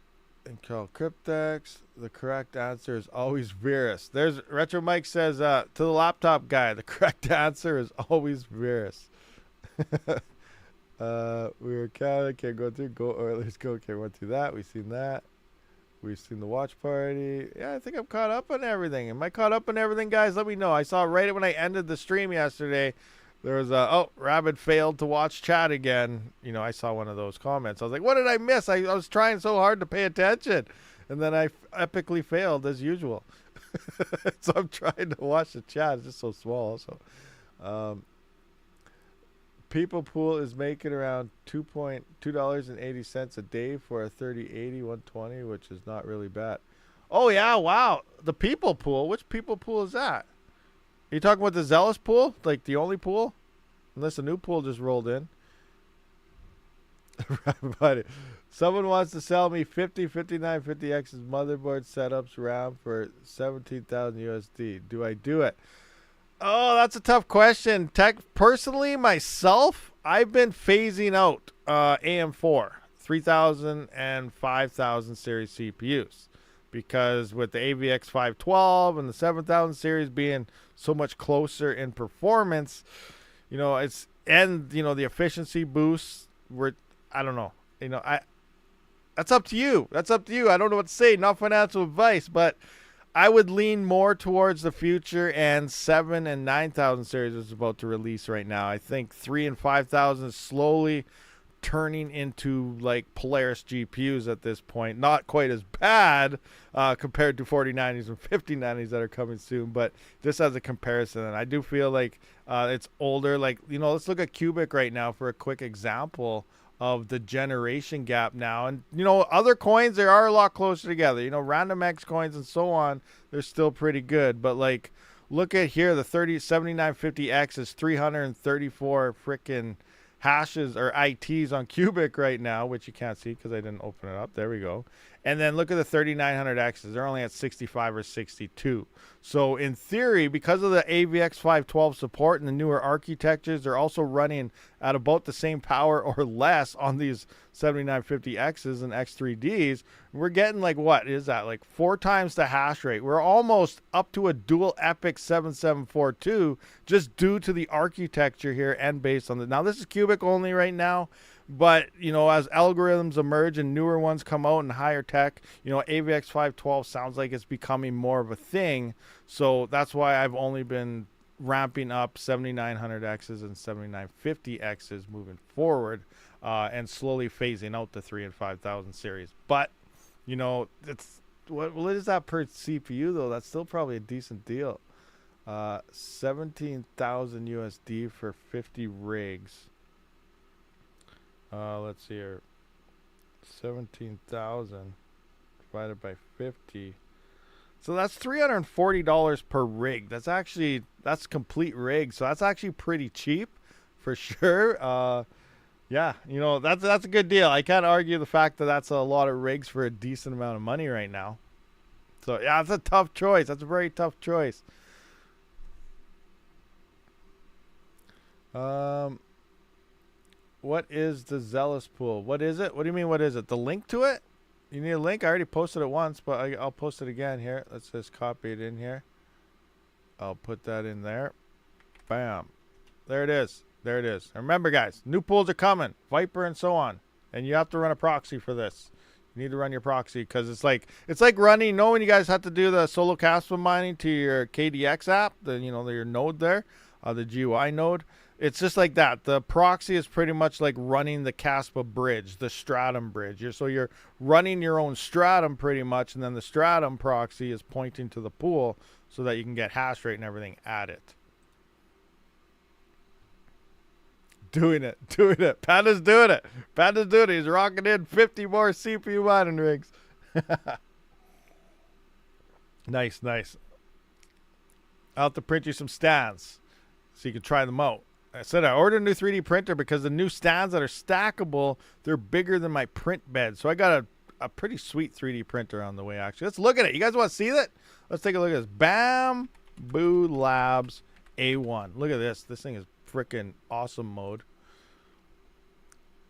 Intel Cryptex. The correct answer is always Virus. There's Retro Mike says to the laptop guy, the correct answer is always Virus. We were Canada, can't go through. Go Oilers, go. Can't went through that. We've seen that. We've seen the watch party. Yeah, I think I'm caught up on everything. Am I caught up on everything, guys? Let me know. I saw right when I ended the stream yesterday, there was a, Rabid failed to watch chat again. You know, I saw one of those comments. I was like, what did I miss? I was trying so hard to pay attention. And then I epically failed as usual. So I'm trying to watch the chat. It's just so small also. People Pool is making around $2.80 a day for a 3080 120, which is not really bad. Oh yeah, wow. The People Pool. Which People Pool is that? Are you talking about the Xelis pool? Like the only pool? Unless a new pool just rolled in. But someone wants to sell me 5950X's motherboard setups RAM for 17,000 USD. Do I do it? Oh, that's a tough question. Personally, myself, I've been phasing out AM4, 3000 and 5000 series CPUs. Because with the AVX 512 and the 7000 series being so much closer in performance, you know, the efficiency boosts I don't know. You know, that's up to you. That's up to you. I don't know what to say. Not financial advice, but I would lean more towards the future, and 7 and 9000 series is about to release right now. I think 3 and 5000 is slowly turning into like Polaris GPUs at this point. Not quite as bad compared to 4090s and 5090s that are coming soon, but just as a comparison, and I do feel like it's older. Like, you know, let's look at Cubic right now for a quick example of the generation gap now. And, you know, other coins, they are a lot closer together. You know, random X coins and so on, they're still pretty good. But, like, look at here, the 7950X is 334 freaking hashes or ITs on Cubic right now, which you can't see because I didn't open it up. There we go. And then look at the 3900Xs. They're only at 65 or 62. So in theory, because of the AVX 512 support and the newer architectures, they're also running at about the same power or less on these 7950Xs and X3Ds. We're getting like, what is that? Like 4 times the hash rate. We're almost up to a dual epic 7742 just due to the architecture here and based on the, now this is Cubic only right now. But, you know, as algorithms emerge and newer ones come out and higher tech, you know, AVX 512 sounds like it's becoming more of a thing. So that's why I've only been ramping up 7900Xs and 7950Xs moving forward and slowly phasing out the 3 and 5000 series. But, you know, it's what is that per CPU, though? That's still probably a decent deal. 17,000 USD for 50 rigs. Let's see here. 17,000 divided by 50. So that's $340 per rig. That's complete rig. So that's actually pretty cheap for sure. Yeah, you know, that's a good deal. I can't argue the fact that that's a lot of rigs for a decent amount of money right now. So yeah, it's a tough choice. That's a very tough choice. What is the Xelis pool? What is it? What do you mean, what is it? The link to it? You need a link? I already posted it once, but I'll post it again here. Let's just copy it in here. I'll put that in there. Bam. There it is. There it is. And remember, guys, new pools are coming. Viper and so on. And you have to run a proxy for this. You need to run your proxy because it's like running. You know when you guys have to do the solo Kaspa mining to your KDX app, your node there, the GUI node. It's just like that. The proxy is pretty much like running the Kaspa bridge, the Stratum bridge. So you're running your own Stratum pretty much, and then the Stratum proxy is pointing to the pool so that you can get hash rate and everything at it. Doing it. Panda's doing it. He's rocking in 50 more CPU mining rigs. Nice. I'll have to print you some stands so you can try them out. I said I ordered a new 3D printer because the new stands that are stackable, they're bigger than my print bed. So I got a pretty sweet 3D printer on the way, actually. Let's look at it. You guys want to see that? Let's take a look at this. Bamboo Labs A1. Look at this. This thing is freaking awesome mode.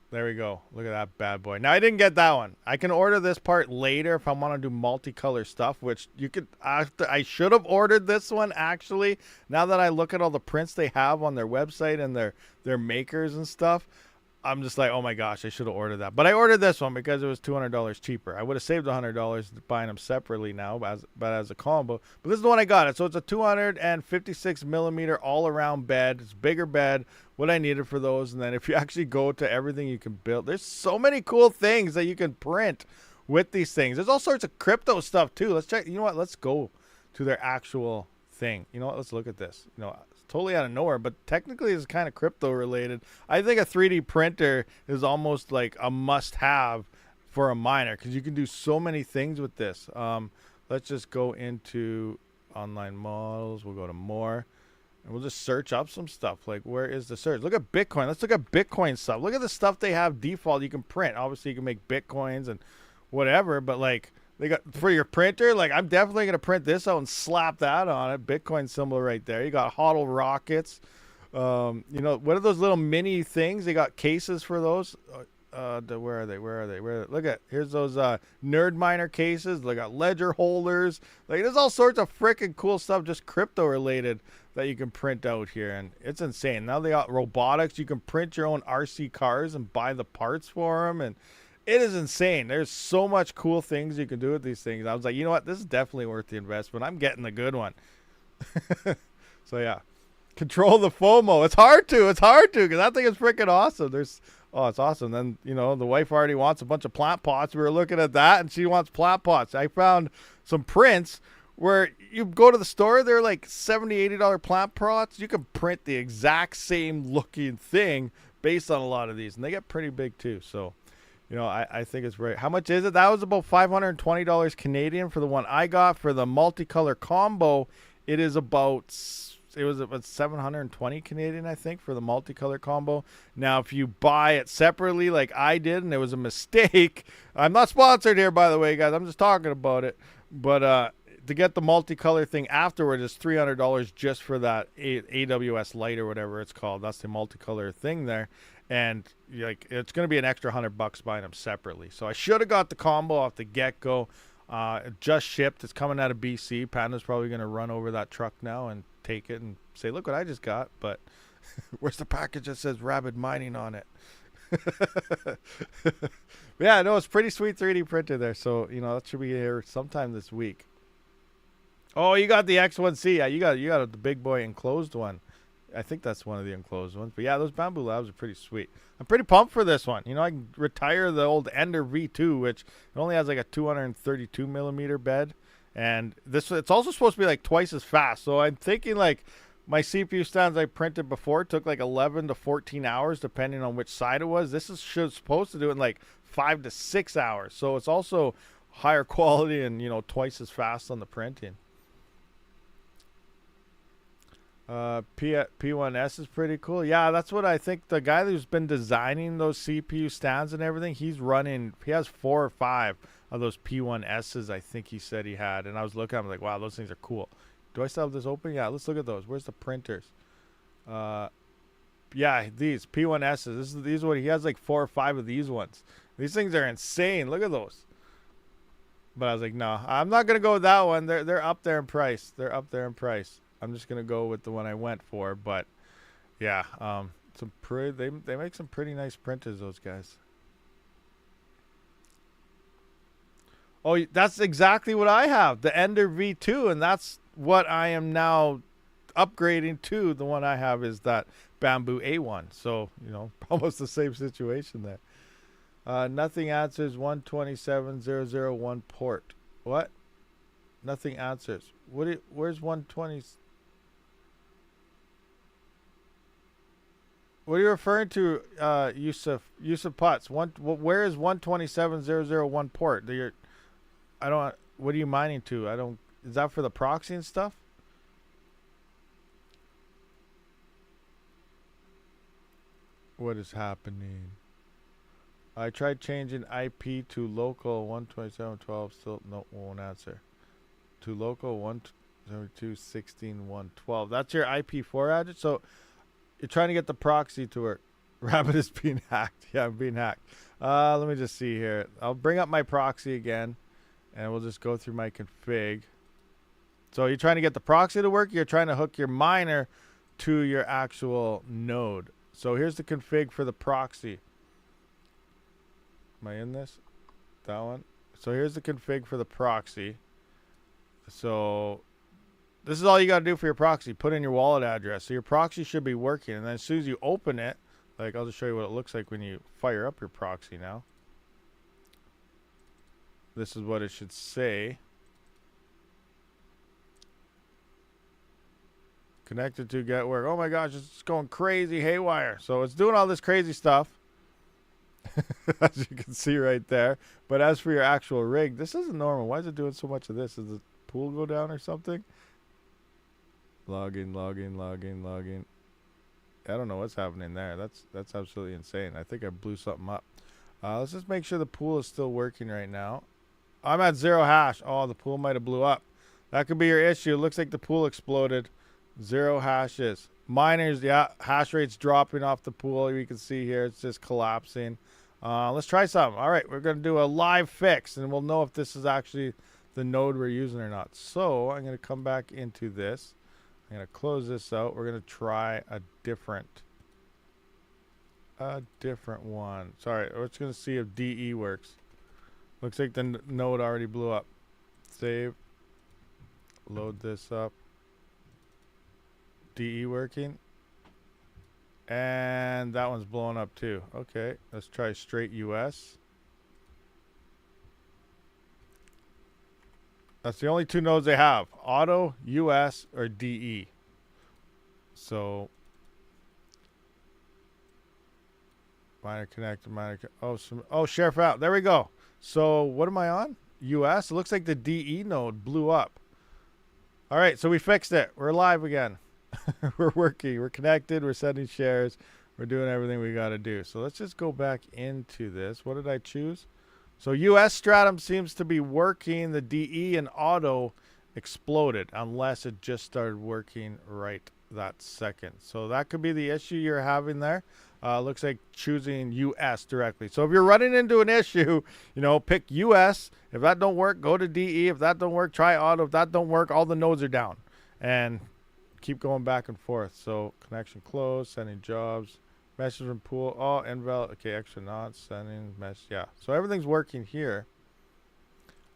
There we go. Look at that bad boy. Now I didn't get that one. I can order this part later if I want to do multicolor stuff, which you could. I should have ordered this one actually. Now that I look at all the prints they have on their website and their makers and stuff, I'm just like, oh my gosh, I should have ordered that. But I ordered this one because it was $200 cheaper. I would have saved $100 buying them separately now, but as a combo. But this is the one I got. So it's a 256 millimeter all around bed. It's a bigger bed. What I needed for those. And then if you actually go to everything you can build, there's so many cool things that you can print with these things. There's all sorts of crypto stuff too. Let's check. You know what? Let's go to their actual thing. You know what? Let's look at this. You know, it's totally out of nowhere, but technically it's kind of crypto related. I think a 3D printer is almost like a must-have for a miner because you can do so many things with this. Let's just go into online models. We'll go to more. And we'll just search up some stuff. Like, where is the search? Look at Bitcoin. Let's look at Bitcoin stuff. Look at the stuff they have default. You can print. Obviously, you can make Bitcoins and whatever. But, like, they got for your printer, like, I'm definitely going to print this out and slap that on it. Bitcoin symbol right there. You got HODL rockets. You know, what are those little mini things? They got cases for those. Where are they? Look at, here's those nerd miner cases. They got ledger holders. Like, there's all sorts of freaking cool stuff, just crypto related, that you can print out here, and it's insane. Now they got robotics. You can print your own RC cars and buy the parts for them, and it is insane. There's so much cool things you can do with these things. I was like, you know what? This is definitely worth the investment. I'm getting the good one. So yeah, control the FOMO. It's hard to because that thing is freaking awesome. It's awesome. Then, you know, the wife already wants a bunch of plant pots. We were looking at that, and she wants plant pots. I found some prints where you go to the store, they're like $70, $80 plant pots. You can print the exact same looking thing based on a lot of these, and they get pretty big too. So, you know, I think it's right. How much is it? That was about $520 Canadian for the one I got. For the multicolor combo, it was about 720 Canadian, I think, for the multicolor combo. Now, if you buy it separately like I did, and it was a mistake, I'm not sponsored here, by the way, guys. I'm just talking about it. But to get the multicolor thing afterward is $300 just for that AWS light or whatever it's called. That's the multicolor thing there. And like, it's going to be an extra $100 buying them separately. So I should have got the combo off the get-go. It just shipped. It's coming out of BC. Panda's probably going to run over that truck now and take it and say, look what I just got. But where's the package that says Rabid mining on it? Yeah, no, it's pretty sweet 3D printer there. So, you know, that should be here sometime this week. Oh, you got the X1C. Yeah, you got the big boy enclosed one. I think that's one of the enclosed ones. But yeah, those Bamboo Labs are pretty sweet. I'm pretty pumped for this one. You know, I can retire the old Ender V2, which it only has like a 232 millimeter bed. And it's also supposed to be like twice as fast. So I'm thinking like my CPU stands I printed before took like 11 to 14 hours, depending on which side it was. This is supposed to do it in like 5 to 6 hours. So it's also higher quality and, you know, twice as fast on the printing. P1S is pretty cool. Yeah, that's what I think. The guy who's been designing those CPU stands and everything, he has 4 or 5 of those P1S's, I think he said he had. And I was looking, I'm like, wow, those things are cool. Do I still have this open? Yeah, let's look at those. Where's the printers? Yeah, these P1S's. These are what he has, like 4 or 5 of these ones. These things are insane. Look at those. But I was like, no, I'm not gonna go with that one. They're up there in price. I'm just gonna go with the one I went for. But yeah, they make some pretty nice printers, those guys. Oh, that's exactly what I have, the Ender V2, and that's what I am now upgrading to. The one I have is that Bamboo A1. So, you know, almost the same situation there. Nothing answers 127.001 port. What? Nothing answers. Where's 120? What are you referring to, Yusuf Putz? Where is 127.001 port? What are you mining to? Is that for the proxy and stuff? What is happening? I tried changing IP to local 127.12. Still won't answer. To local 172.16.112. That's your IP4 address. So you're trying to get the proxy to work. Rabid is being hacked. Yeah, I'm being hacked. Let me just see here. I'll bring up my proxy again, and we'll just go through my config. So you're trying to get the proxy to work. You're trying to hook your miner to your actual node. So here's the config for the proxy. Am I in this? That one? So here's the config for the proxy. So this is all you got to do for your proxy. Put in your wallet address. So your proxy should be working. And then as soon as you open it, like I'll just show you what it looks like when you fire up your proxy now. This is what it should say. Connected to get work. Oh my gosh, it's going crazy haywire. So it's doing all this crazy stuff. As you can see right there. But as for your actual rig, this isn't normal. Why is it doing so much of this? Does the pool go down or something? Login. I don't know what's happening there. That's absolutely insane. I think I blew something up. Let's just make sure the pool is still working right now. I'm at 0 hash. Oh, the pool might have blew up. That could be your issue. It looks like the pool exploded. 0 hashes. Miners, yeah, hash rate's dropping off the pool. You can see here it's just collapsing. Let's try something. All right, we're going to do a live fix, and we'll know if this is actually the node we're using or not. So I'm going to come back into this. I'm going to close this out. We're going to try a different one. Sorry, we're just going to see if DE works. Looks like the node already blew up. Save. Load this up. DE working. And that one's blowing up too. Okay, let's try straight US. That's the only two nodes they have. Auto, US, or DE. So miner connected, sheriff out. There we go. So what am I on? US. It looks like the DE node blew up. All right, so we fixed it. We're live again. We're working. We're connected. We're sending shares. We're doing everything we got to do. So let's just go back into this. What did I choose? So US Stratum seems to be working. The DE and auto exploded unless it just started working right that second. So that could be the issue you're having there. Looks like choosing US directly. So if you're running into an issue, you know, pick US. If that don't work, go to DE. If that don't work, try auto. If that don't work, all the nodes are down. And keep going back and forth. So connection closed, sending jobs, message from pool. Oh, invalid. Okay, extra not sending message. Yeah. So everything's working here.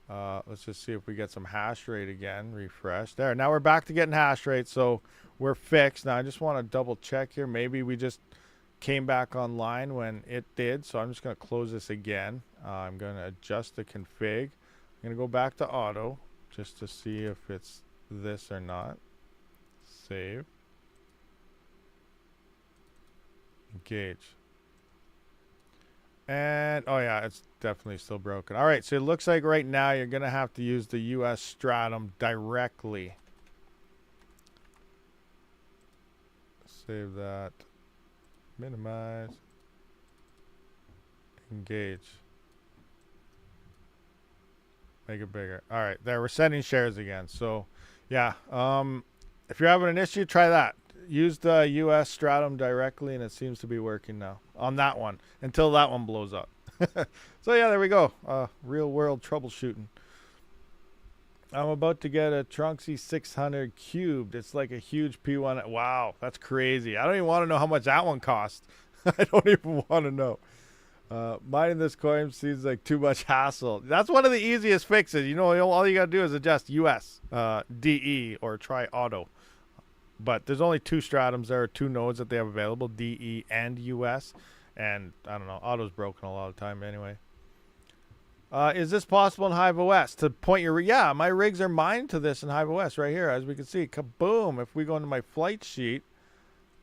Let's just see if we get some hash rate again. Refresh. There. Now we're back to getting hash rate. So we're fixed. Now I just want to double check here. Maybe we just came back online when it did. So I'm just going to close this again. I'm going to adjust the config. I'm going to go back to auto just to see if it's this or not. Save. Engage. And oh yeah, it's definitely still broken. All right, so it looks like right now you're gonna have to use the US Stratum directly. Save that. Minimize. Engage. Make it bigger. All right, there, we're sending shares again. So yeah, if you're having an issue, try that. Use the US Stratum directly, and it seems to be working now on that one until that one blows up. So yeah, there we go. Real world troubleshooting. I'm about to get a Trunksy 600 cubed. It's like a huge P1. Wow, that's crazy. I don't even want to know how much that one cost. I don't even want to know. Mining this coin seems like too much hassle. That's one of the easiest fixes. You know, all you got to do is adjust US, DE, or try auto. But there's only two Stratums. There are two nodes that they have available, DE and US. And I don't know, auto's broken a lot of the time anyway. Is this possible in Hive OS? To point your, yeah, my rigs are mined to this in Hive OS right here, as we can see. Kaboom! If we go into my flight sheet,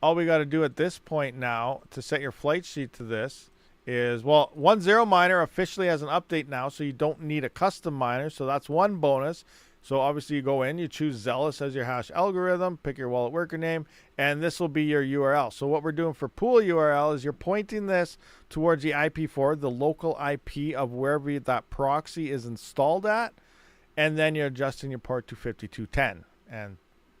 all we got to do at this point now to set your flight sheet to this is, well, 1.0 miner officially has an update now, so you don't need a custom miner. So that's one bonus. So obviously you go in, you choose Xelis as your hash algorithm, pick your wallet worker name, and this will be your URL. So what we're doing for pool URL is you're pointing this towards the IP4, the local IP of wherever that proxy is installed at, and then you're adjusting your port to 5210. And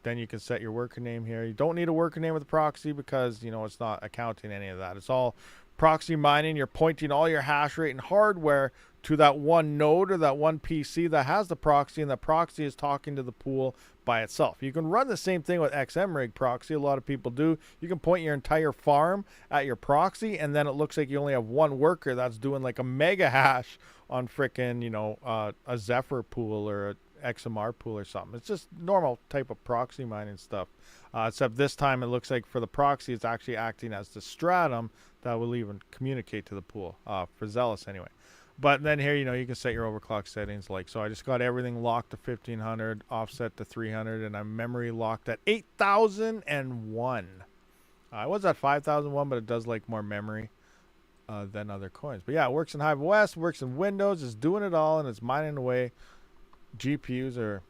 then you can set your worker name here. You don't need a worker name with a proxy because, you know, it's not accounting any of that. It's all proxy mining. You're pointing all your hash rate and hardware to that one node or that one PC that has the proxy, and the proxy is talking to the pool by itself. You can run the same thing with XMRig proxy. A lot of people do. You can point your entire farm at your proxy, and then it looks like you only have one worker that's doing like a mega hash on frickin', you know, a Zephyr pool or a XMR pool or something. It's just normal type of proxy mining stuff. Except this time it looks like for the proxy, it's actually acting as the stratum that will even communicate to the pool, for Xelis anyway. But then here, you know, you can set your overclock settings. Like, so I just got everything locked to 1500, offset to 300, and I'm memory locked at 8001. I was at 5001, but it does like more memory than other coins. But yeah, it works in Hive OS, works in Windows, it's doing it all, and it's mining away. GPUs are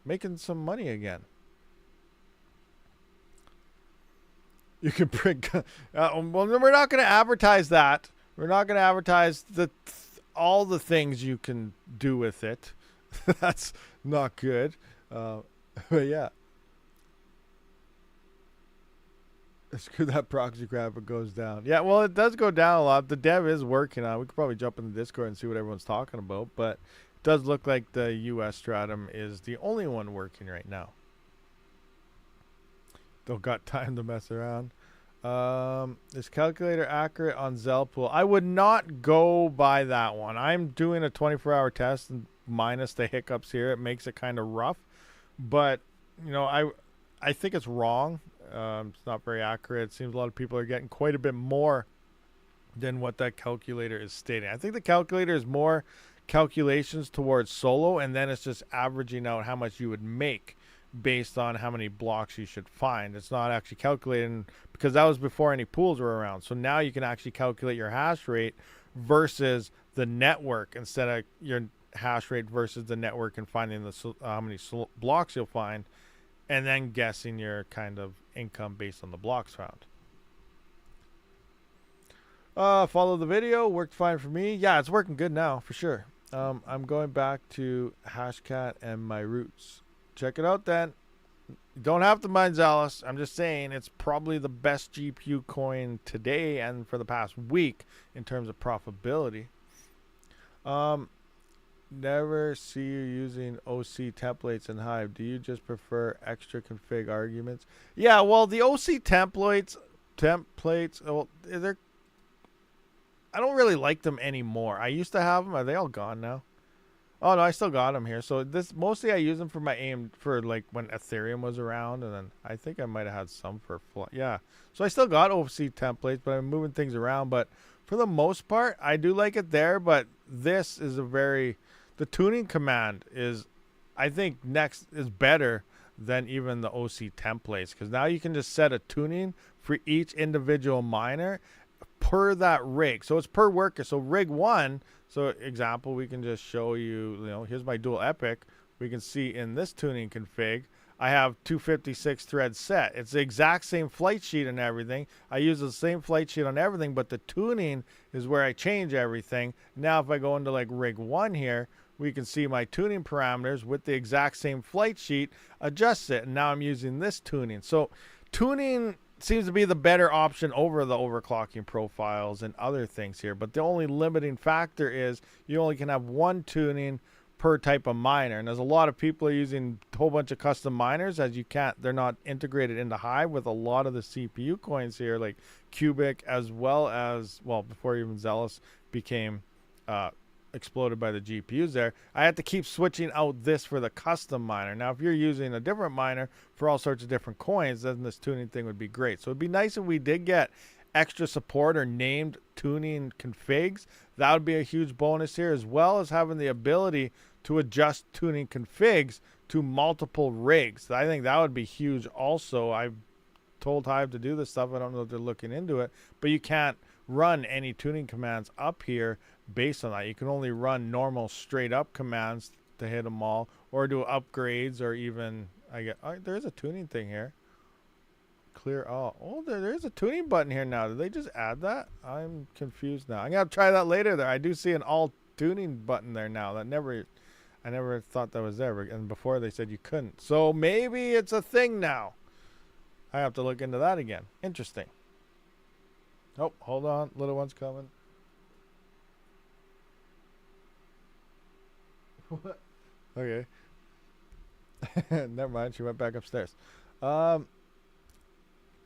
making some money again. You can print. Well, we're not going to advertise that. We're not going to advertise all the things you can do with it. That's not good. But yeah. Screw that proxy crap, it goes down. Yeah, well, it does go down a lot. The dev is working on it. We could probably jump in the Discord and see what everyone's talking about. But it does look like the US stratum is the only one working right now. Don't got time to mess around. Is calculator accurate on Zelpool? I would not go by that one. I'm doing a 24-hour test, and minus the hiccups here, it makes it kind of rough. But, you know, I think it's wrong. It's not very accurate. It seems a lot of people are getting quite a bit more than what that calculator is stating. I think the calculator is more calculations towards solo, and then it's just averaging out how much you would make based on how many blocks you should find. It's not actually calculating, because that was before any pools were around. So now you can actually calculate your hash rate versus the network instead of your hash rate versus the network, and finding the how many blocks you'll find, and then guessing your kind of income based on the blocks found. Follow the video. Worked fine for me. Yeah, it's working good now for sure. I'm going back to Hashcat and my roots. Check it out then. You don't have to mine Xelis. I'm just saying it's probably the best GPU coin today and for the past week in terms of profitability. Never see you using OC templates in Hive. Do you just prefer extra config arguments? Yeah, well, the OC templates, well, I don't really like them anymore. I used to have them. Are they all gone now? Oh no, I still got them here. So this mostly I use them for my aim for like when Ethereum was around, and then I think I might have had some for yeah. So I still got OC templates, but I'm moving things around. But for the most part, I do like it there. But this is the tuning command is, I think, next is better than even the OC templates, because now you can just set a tuning for each individual miner per that rig. So it's per worker. So rig 1. So example, we can just show you, here's my dual epic. We can see in this tuning config, I have 256 threads set. It's the exact same flight sheet and everything. I use the same flight sheet on everything, but the tuning is where I change everything. Now, if I go into like rig 1 here, we can see my tuning parameters with the exact same flight sheet, adjust it. And now I'm using this tuning. So tuning seems to be the better option over the overclocking profiles and other things here. But the only limiting factor is you only can have one tuning per type of miner. And there's a lot of people are using a whole bunch of custom miners, as you can't, they're not integrated into Hive with a lot of the CPU coins here, like Cubic, as well as, well, before even Xelis became exploded by the GPUs there. I had to keep switching out this for the custom miner. Now, if you're using a different miner for all sorts of different coins, then this tuning thing would be great. So it'd be nice if we did get extra support or named tuning configs. That would be a huge bonus here, as well as having the ability to adjust tuning configs to multiple rigs. I think that would be huge also. I've told Hive to do this stuff. I don't know if they're looking into it, but you can't run any tuning commands up here based on that. You can only run normal straight up commands to hit them all, or do upgrades, or even there's a tuning thing here. Clear all. Oh, there's a tuning button here now. Did they just add that? I'm confused now. I'm gonna try that later there. I do see an all tuning button there now. That never I never thought that was there. And before they said you couldn't. So maybe it's a thing now. I have to look into that again. Interesting. Oh, hold on. Little one's coming. What? Okay. Never mind. She went back upstairs.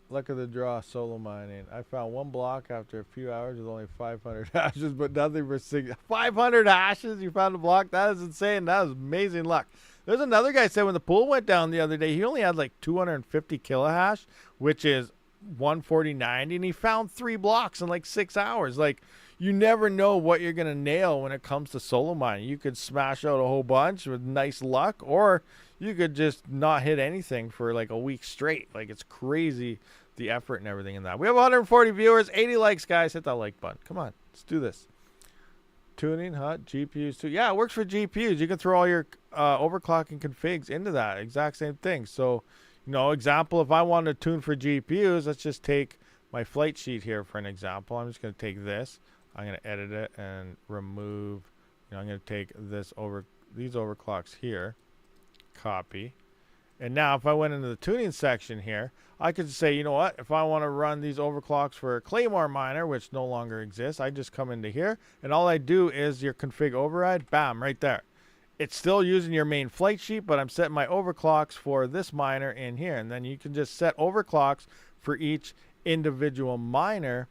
Luck of the draw, solo mining. I found one block after a few hours with only 500 hashes, but nothing for 500 hashes? You found a block? That is insane. That was amazing luck. There's another guy said when the pool went down the other day, he only had like 250 kilohash, which is 140.90, and he found 3 blocks in like 6 hours. Like, you never know what you're going to nail when it comes to solo mining. You could smash out a whole bunch with nice luck, or you could just not hit anything for like a week straight. Like, it's crazy, the effort and everything in that. We have 140 viewers, 80 likes, guys. Hit that like button. Come on, let's do this. Tuning, GPUs too. Yeah, it works for GPUs. You can throw all your overclocking configs into that. Exact same thing. So, you know, example, if I want to tune for GPUs, let's just take my flight sheet here for an example. I'm just going to take this. I'm going to edit it and remove. You know, I'm going to take these overclocks here. Copy. And now if I went into the tuning section here, I could say, you know what, if I want to run these overclocks for a Claymore miner, which no longer exists, I just come into here and all I do is your config override, bam, right there. It's still using your main flight sheet, but I'm setting my overclocks for this miner in here. And then you can just set overclocks for each individual miner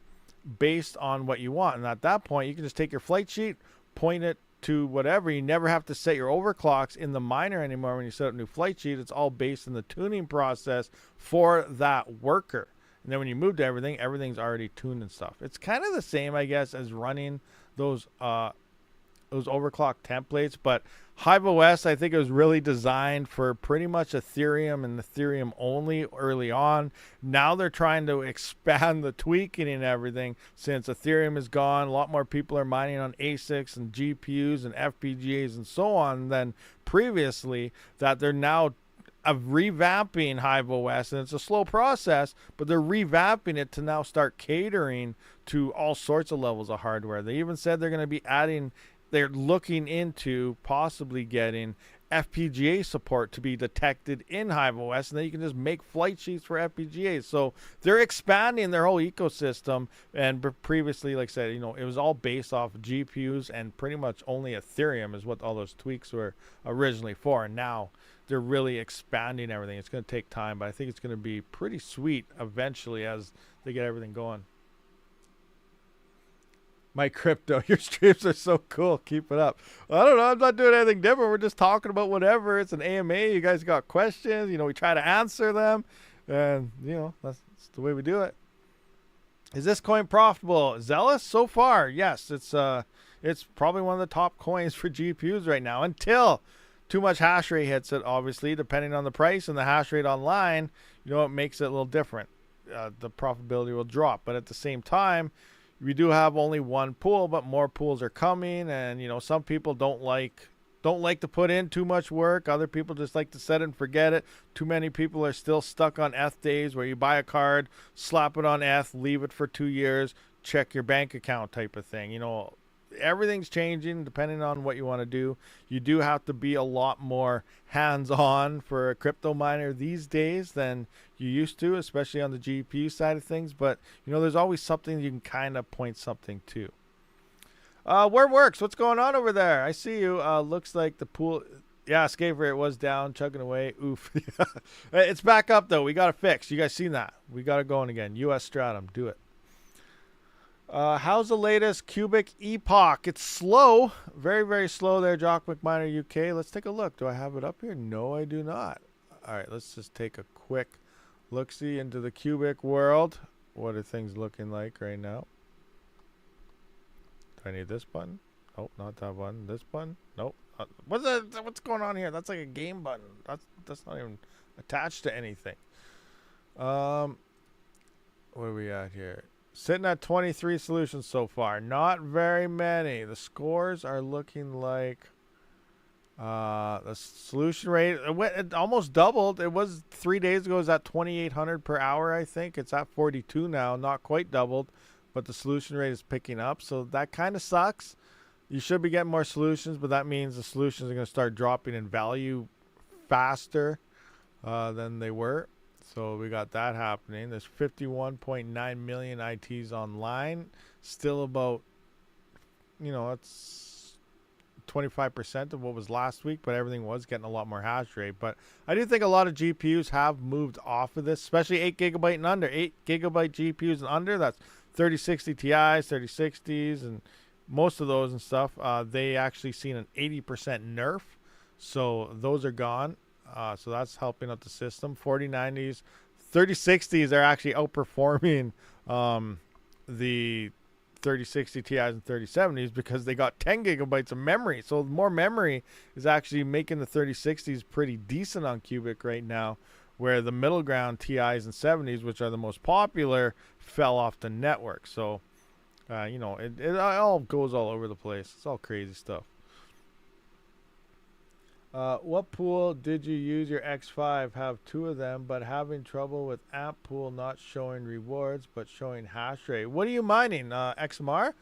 based on what you want. And at that point, you can just take your flight sheet, point it to whatever. You never have to set your overclocks in the miner anymore when you set up a new flight sheet. It's all based in the tuning process for that worker. And then when you move to everything, everything's already tuned and stuff. It's kind of the same, I guess, as running those overclock templates, but HiveOS, I think it was really designed for pretty much Ethereum and Ethereum only early on. Now they're trying to expand the tweaking and everything since Ethereum is gone. A lot more people are mining on ASICs and GPUs and FPGAs and so on than previously, that they're now revamping HiveOS, and it's a slow process, but they're revamping it to now start catering to all sorts of levels of hardware. They even said they're going to be adding, they're looking into possibly getting FPGA support to be detected in HiveOS, and then you can just make flight sheets for FPGAs. So they're expanding their whole ecosystem. And previously, like I said, you know, it was all based off GPUs, and pretty much only Ethereum is what all those tweaks were originally for. And now they're really expanding everything. It's going to take time, but I think it's going to be pretty sweet eventually as they get everything going. My crypto, your streams are so cool. Keep it up. Well, I don't know. I'm not doing anything different. We're just talking about whatever. It's an AMA. You guys got questions. You know, we try to answer them. And, you know, that's the way we do it. Is this coin profitable? Xelis, so far, yes. It's probably one of the top coins for GPUs right now until too much hash rate hits it, obviously, depending on the price and the hash rate online. You know, it makes it a little different. The profitability will drop. But at the same time, we do have only one pool, but more pools are coming, and you know, some people don't like to put in too much work. Other people just like to set it and forget it. Too many people are still stuck on ETH days where you buy a card, slap it on ETH, leave it for 2 years, check your bank account type of thing. You know, everything's changing depending on what you want to do. You do have to be a lot more hands-on for a crypto miner these days than you used to, especially on the GPU side of things. But, you know, there's always something you can kind of point something to. Where works? What's going on over there? I see you. Looks like the pool. Yeah, escape rate was down, chugging away. Oof. It's back up, though. We got it fixed. You guys seen that? We got it going again. US Stratum. Do it. How's the latest cubic epoch? It's slow. Very, very slow there, Jock McMiner UK. Let's take a look. Do I have it up here? No, I do not. All right, let's just take a quick look-see into the cubic world. What are things looking like right now? Do I need this button? Nope, not that button. This button? Nope. What's going on here? That's like a game button. That's not even attached to anything. Where are we at here? Sitting at 23 solutions so far. Not very many. The scores are looking like the solution rate, it almost doubled. It was 3 days ago. It was at 2,800 per hour, I think. It's at 42 now. Not quite doubled, but the solution rate is picking up. So that kind of sucks. You should be getting more solutions, but that means the solutions are going to start dropping in value faster than they were. So we got that happening. There's 51.9 million ITs online. Still about, it's 25% of what was last week, but everything was getting a lot more hash rate. But I do think a lot of GPUs have moved off of this, especially 8 gigabyte and under. 8 gigabyte GPUs and under, that's 3060 Ti's, 3060s, and most of those and stuff. They actually seen an 80% nerf. So those are gone. So that's helping out the system. 4090s, 3060s are actually outperforming the 3060 Ti's and 3070s because they got 10 gigabytes of memory. So more memory is actually making the 3060s pretty decent on Cubic right now, where the middle ground Ti's and 70s, which are the most popular, fell off the network. So, it all goes all over the place. It's all crazy stuff. What pool did you use your X5? Have 2 of them, but having trouble with app pool not showing rewards, but showing hash rate. What are you mining, XMR?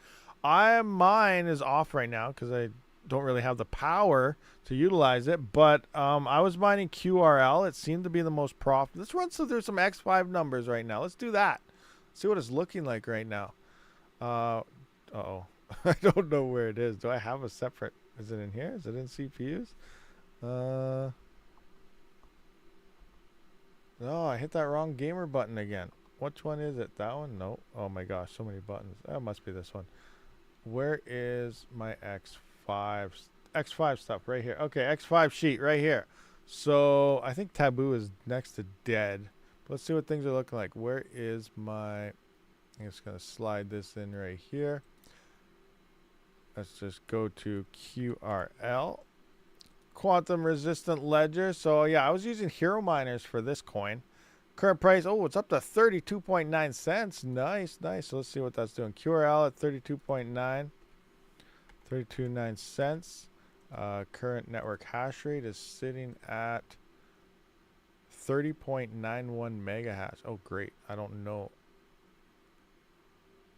Mine is off right now because I don't really have the power to utilize it, but I was mining QRL. It seemed to be the most profitable. Let's run through some X5 numbers right now. Let's do that. See what it's looking like right now. Uh-oh. I don't know where it is. Do I have a separate? Is it in here? Is it in CPUs? No, I hit that wrong gamer button again. Which one is it? That one? No. Oh my gosh, so many buttons. That must be this one. Where is my X5 stuff? Right here. Okay, X5 sheet right here. So I think Taboo is next to dead. Let's see what things are looking like. Where is my... I'm just going to slide this in right here. Let's just go to QRL. Quantum resistant ledger. So yeah, I was using hero miners for this coin. Current price, oh, it's up to 32.9 cents. Nice. So let's see what that's doing. QRL at 32.9. 32.9 cents. Current network hash rate is sitting at 30.91 mega hash. Oh, great. I don't know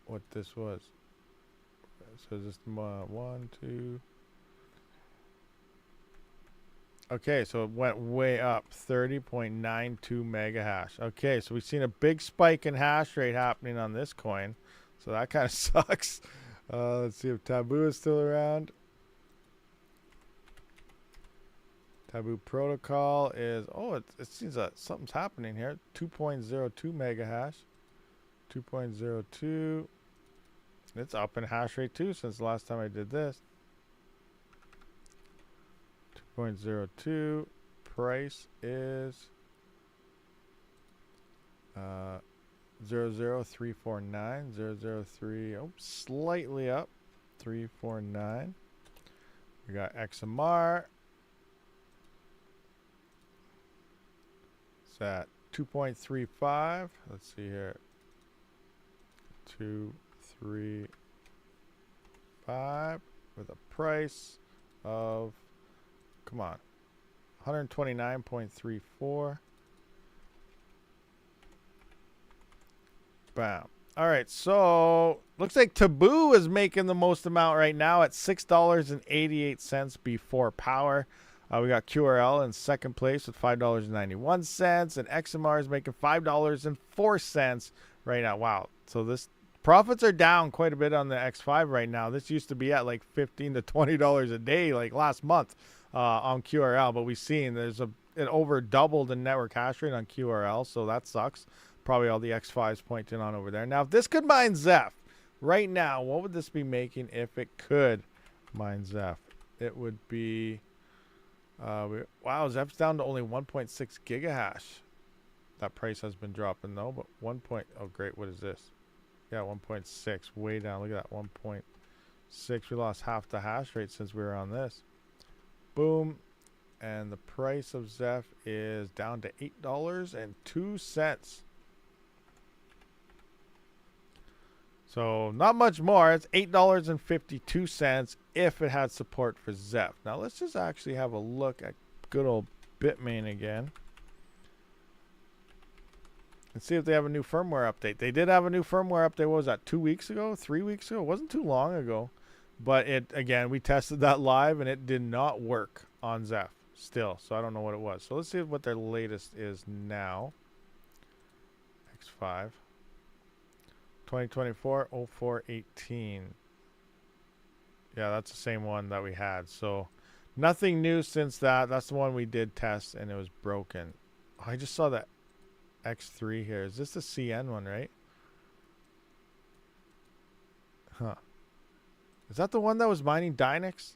what this was. So just 1, 2. Okay, so it went way up, 30.92 mega hash. Okay, so we've seen a big spike in hash rate happening on this coin. So that kind of sucks. Let's see if Taboo is still around. Taboo protocol is, it seems that something's happening here. 2.02 mega hash. 2.02. It's up in hash rate too since the last time I did this. 2.02. Price is 00349. 003. Oh, slightly up. 349. We got XMR. It's at 2.35. Let's see here. 235 with a price of, come on, 129.34. Bam. All right, so looks like Taboo is making the most amount right now at $6.88 before power. We got QRL in second place with $5.91, and XMR is making $5.04 right now. Wow. So this profits are down quite a bit on the X5 right now. This used to be at like $15 to $20 a day like last month on QRL, but we've seen there's it over doubled in network hash rate on QRL, so that sucks. Probably all the X5s pointing on over there. Now, if this could mine Zeph right now, what would this be making if it could mine Zeph? It would be, wow, Zeph's down to only 1.6 gigahash. That price has been dropping though, but oh great, what is this? Yeah, 1.6, way down. Look at that, 1.6. We lost half the hash rate since we were on this. Boom. And the price of Zeph is down to $8.02. So not much more. It's $8.52 if it had support for Zeph. Now let's just actually have a look at good old Bitmain again. And see if they have a new firmware update. They did have a new firmware update. What was that, 2 weeks ago? 3 weeks ago? It wasn't too long ago. But it, again, we tested that live and it did not work on Zeph still. So I don't know what it was. So let's see what their latest is now. X5. 2024 0418. Yeah, that's the same one that we had. So nothing new since that. That's the one we did test and it was broken. Oh, I just saw that X3 here. Is this the CN one, right? Huh. Is that the one that was mining Dynex?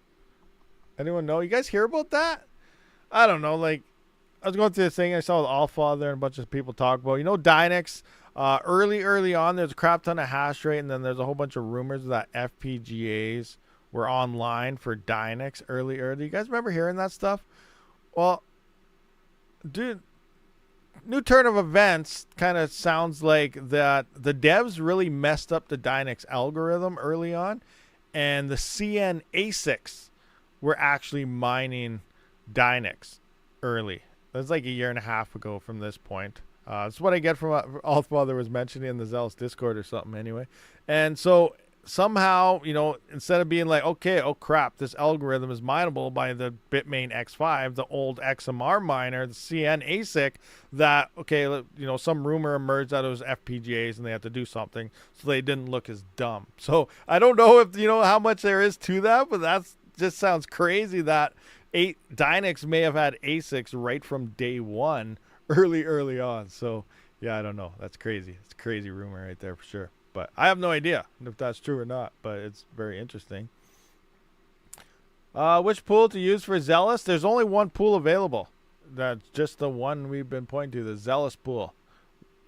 Anyone know? You guys hear about that? I don't know. Like, I was going through this thing. I saw Allfather and a bunch of people talk about, you know, Dynex. Early on, there's a crap ton of hash rate, and then there's a whole bunch of rumors that FPGAs were online for Dynex early. You guys remember hearing that stuff? Well, dude, new turn of events kind of sounds like that the devs really messed up the Dynex algorithm early on, and the CN ASICs were actually mining Dynex early. That's like a year and a half ago from this point. That's what I get from what Allfather was mentioning in the Xelis Discord or something anyway. And so somehow, you know, instead of being like, okay, oh crap, this algorithm is mineable by the Bitmain X5, the old XMR miner, the CN ASIC, that, okay, you know, some rumor emerged that it was FPGAs and they had to do something so they didn't look as dumb. So I don't know if, you know, how much there is to that, but that's just sounds crazy that Dynex may have had ASICs right from day one, early on. So yeah, I don't know. That's crazy. It's a crazy rumor right there for sure. But I have no idea if that's true or not. But it's very interesting. Which pool to use for Xelis? There's only one pool available. That's just the one we've been pointing to, the Xelis pool.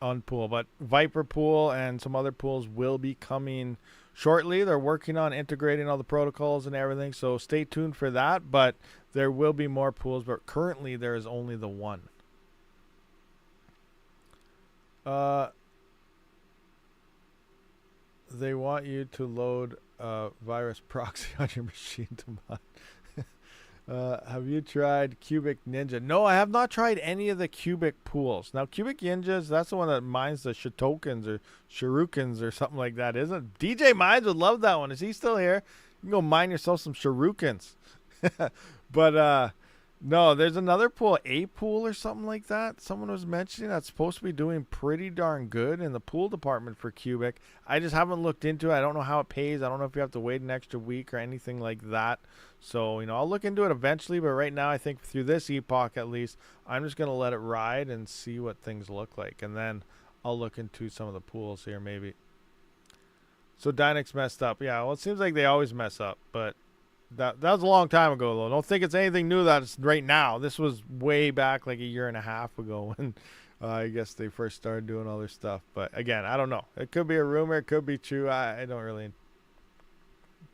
Unpool. But Viper pool and some other pools will be coming shortly. They're working on integrating all the protocols and everything. So stay tuned for that. But there will be more pools. But currently there is only the one. They want you to load a virus proxy on your machine to mine. Have you tried Cubic Ninja? No, I have not tried any of the Cubic pools. Now, Cubic Ninjas, that's the one that mines the Shotokens or Shurikens or something like that, isn't it? DJ Mines would love that one. Is he still here? You can go mine yourself some Shurikens. But, no, there's another pool, A pool or something like that. Someone was mentioning that's supposed to be doing pretty darn good in the pool department for Cubic. I just haven't looked into it. I don't know how it pays. I don't know if you have to wait an extra week or anything like that. So, you know, I'll look into it eventually. But right now, I think through this epoch at least, I'm just going to let it ride and see what things look like. And then I'll look into some of the pools here maybe. So Dynex messed up. Yeah, well, it seems like they always mess up. But that was a long time ago, though. Don't think it's anything new that's right now. This was way back like a year and a half ago when I guess they first started doing all their stuff. But again, I don't know. It could be a rumor. It could be true. I don't really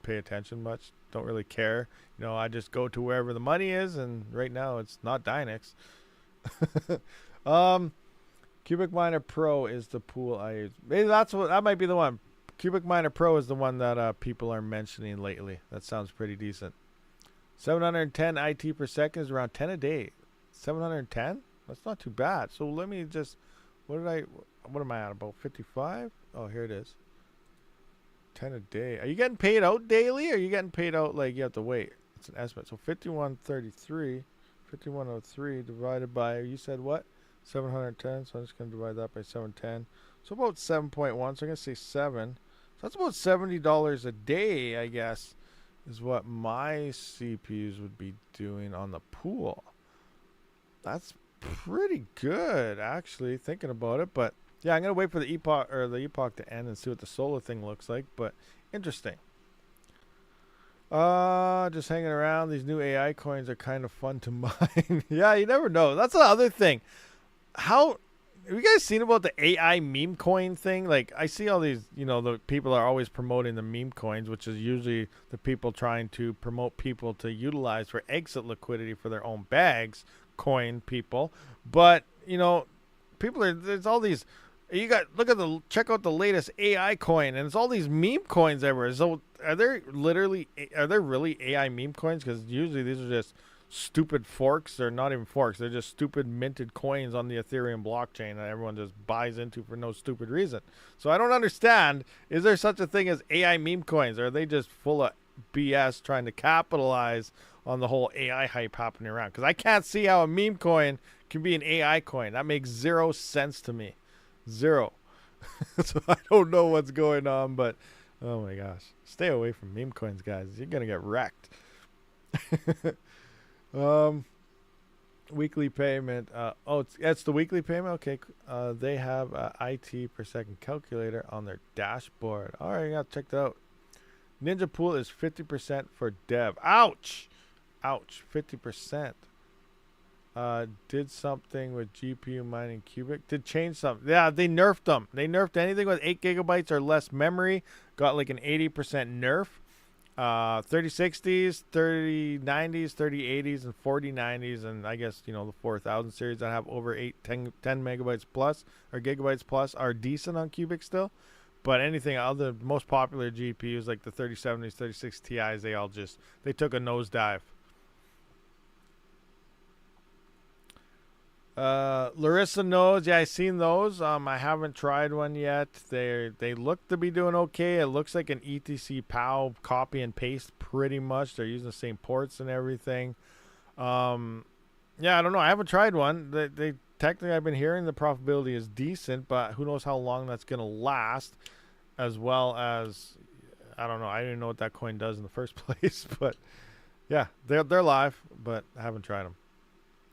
pay attention much. Don't really care. You know, I just go to wherever the money is, and right now it's not Dynex. Cubic Miner Pro is the pool I use. Maybe that might be the one. Cubic Miner Pro is the one that people are mentioning lately. That sounds pretty decent. 710 IT per second is around 10 a day. 710? That's not too bad. So let me just, what am I at, about 55? Oh, here it is. 10 a day. Are you getting paid out daily, or are you getting paid out like you have to wait? It's an estimate. So 5133, 5103 divided by, you said what? 710. So I'm just going to divide that by 710. So about 7.1. So I'm going to say 7. So that's about $70 a day, I guess, is what my CPUs would be doing on the pool. That's pretty good, actually, thinking about it. But yeah, I'm going to wait for the epoch to end and see what the solar thing looks like. But interesting. Just hanging around. These new AI coins are kind of fun to mine. Yeah, you never know. That's the other thing. Have you guys seen about the AI meme coin thing? Like, I see all these, you know, the people are always promoting the meme coins, which is usually the people trying to promote people to utilize for exit liquidity for their own bags, coin people. But, you know, there's all these, check out the latest AI coin, and it's all these meme coins everywhere. So are there really AI meme coins? Because usually these are just stupid forks. They're not even forks. They're just stupid minted coins on the Ethereum blockchain that everyone just buys into for no stupid reason. So I don't understand. Is there such a thing as AI meme coins? Or are they just full of BS trying to capitalize on the whole AI hype happening around. Because I can't see how a meme coin can be an AI coin. That makes zero sense to me. Zero. So I don't know what's going on, but oh my gosh. Stay away from meme coins, guys. You're going to get wrecked. Weekly payment. It's the weekly payment. Okay. They have a IT per second calculator on their dashboard. All right, yeah, check that out. Ninja Pool is 50% for dev. Ouch. 50%. Did something with GPU mining cubic. Did change something. Yeah, they nerfed them. They nerfed anything with 8 gigabytes or less memory. Got like an 80% nerf. 3060s, 3090s, 3080s, and 4090s, and I guess, you know, the 4000 series that have over 10 megabytes plus or gigabytes plus are decent on cubic still. But anything other, most popular GPUs like the 3070s, 36 Ti's, they took a nosedive. Larissa knows. Yeah, I seen those. I haven't tried one yet. They look to be doing okay. It looks like an ETC POW copy and paste pretty much. They're using the same ports and everything. Yeah, I don't know. I haven't tried one. They technically, I've been hearing the profitability is decent, but who knows how long that's gonna last. As well as, I don't know. I didn't know what that coin does in the first place, but yeah, they're live, but I haven't tried them.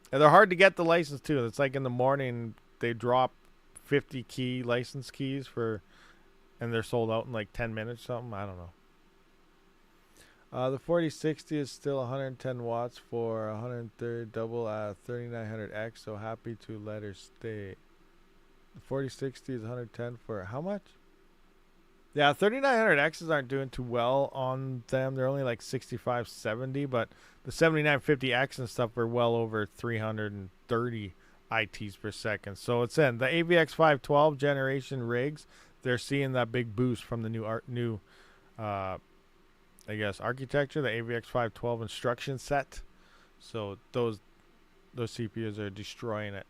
And they're hard to get the license too. It's like in the morning they drop 50 key license keys and they're sold out in like 10 minutes or something. I don't know. The 4060 is still 110 watts for 130 double 3900X. So happy to let her stay. The 4060 is 110 for how much? Yeah, 3900Xs aren't doing too well on them. They're only like 65, 70, but the 7950X and stuff are well over 330 ITs per second. So it's in the AVX 512 generation rigs. They're seeing that big boost from the new I guess architecture, the AVX 512 instruction set. So those CPUs are destroying it.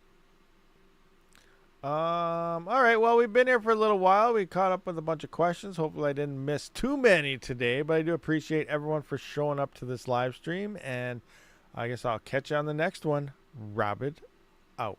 All right, well, we've been here for a little while. We caught up with a bunch of questions. Hopefully I didn't miss too many today, but I do appreciate everyone for showing up to this live stream, and I guess I'll catch you on the next one. Rabid out.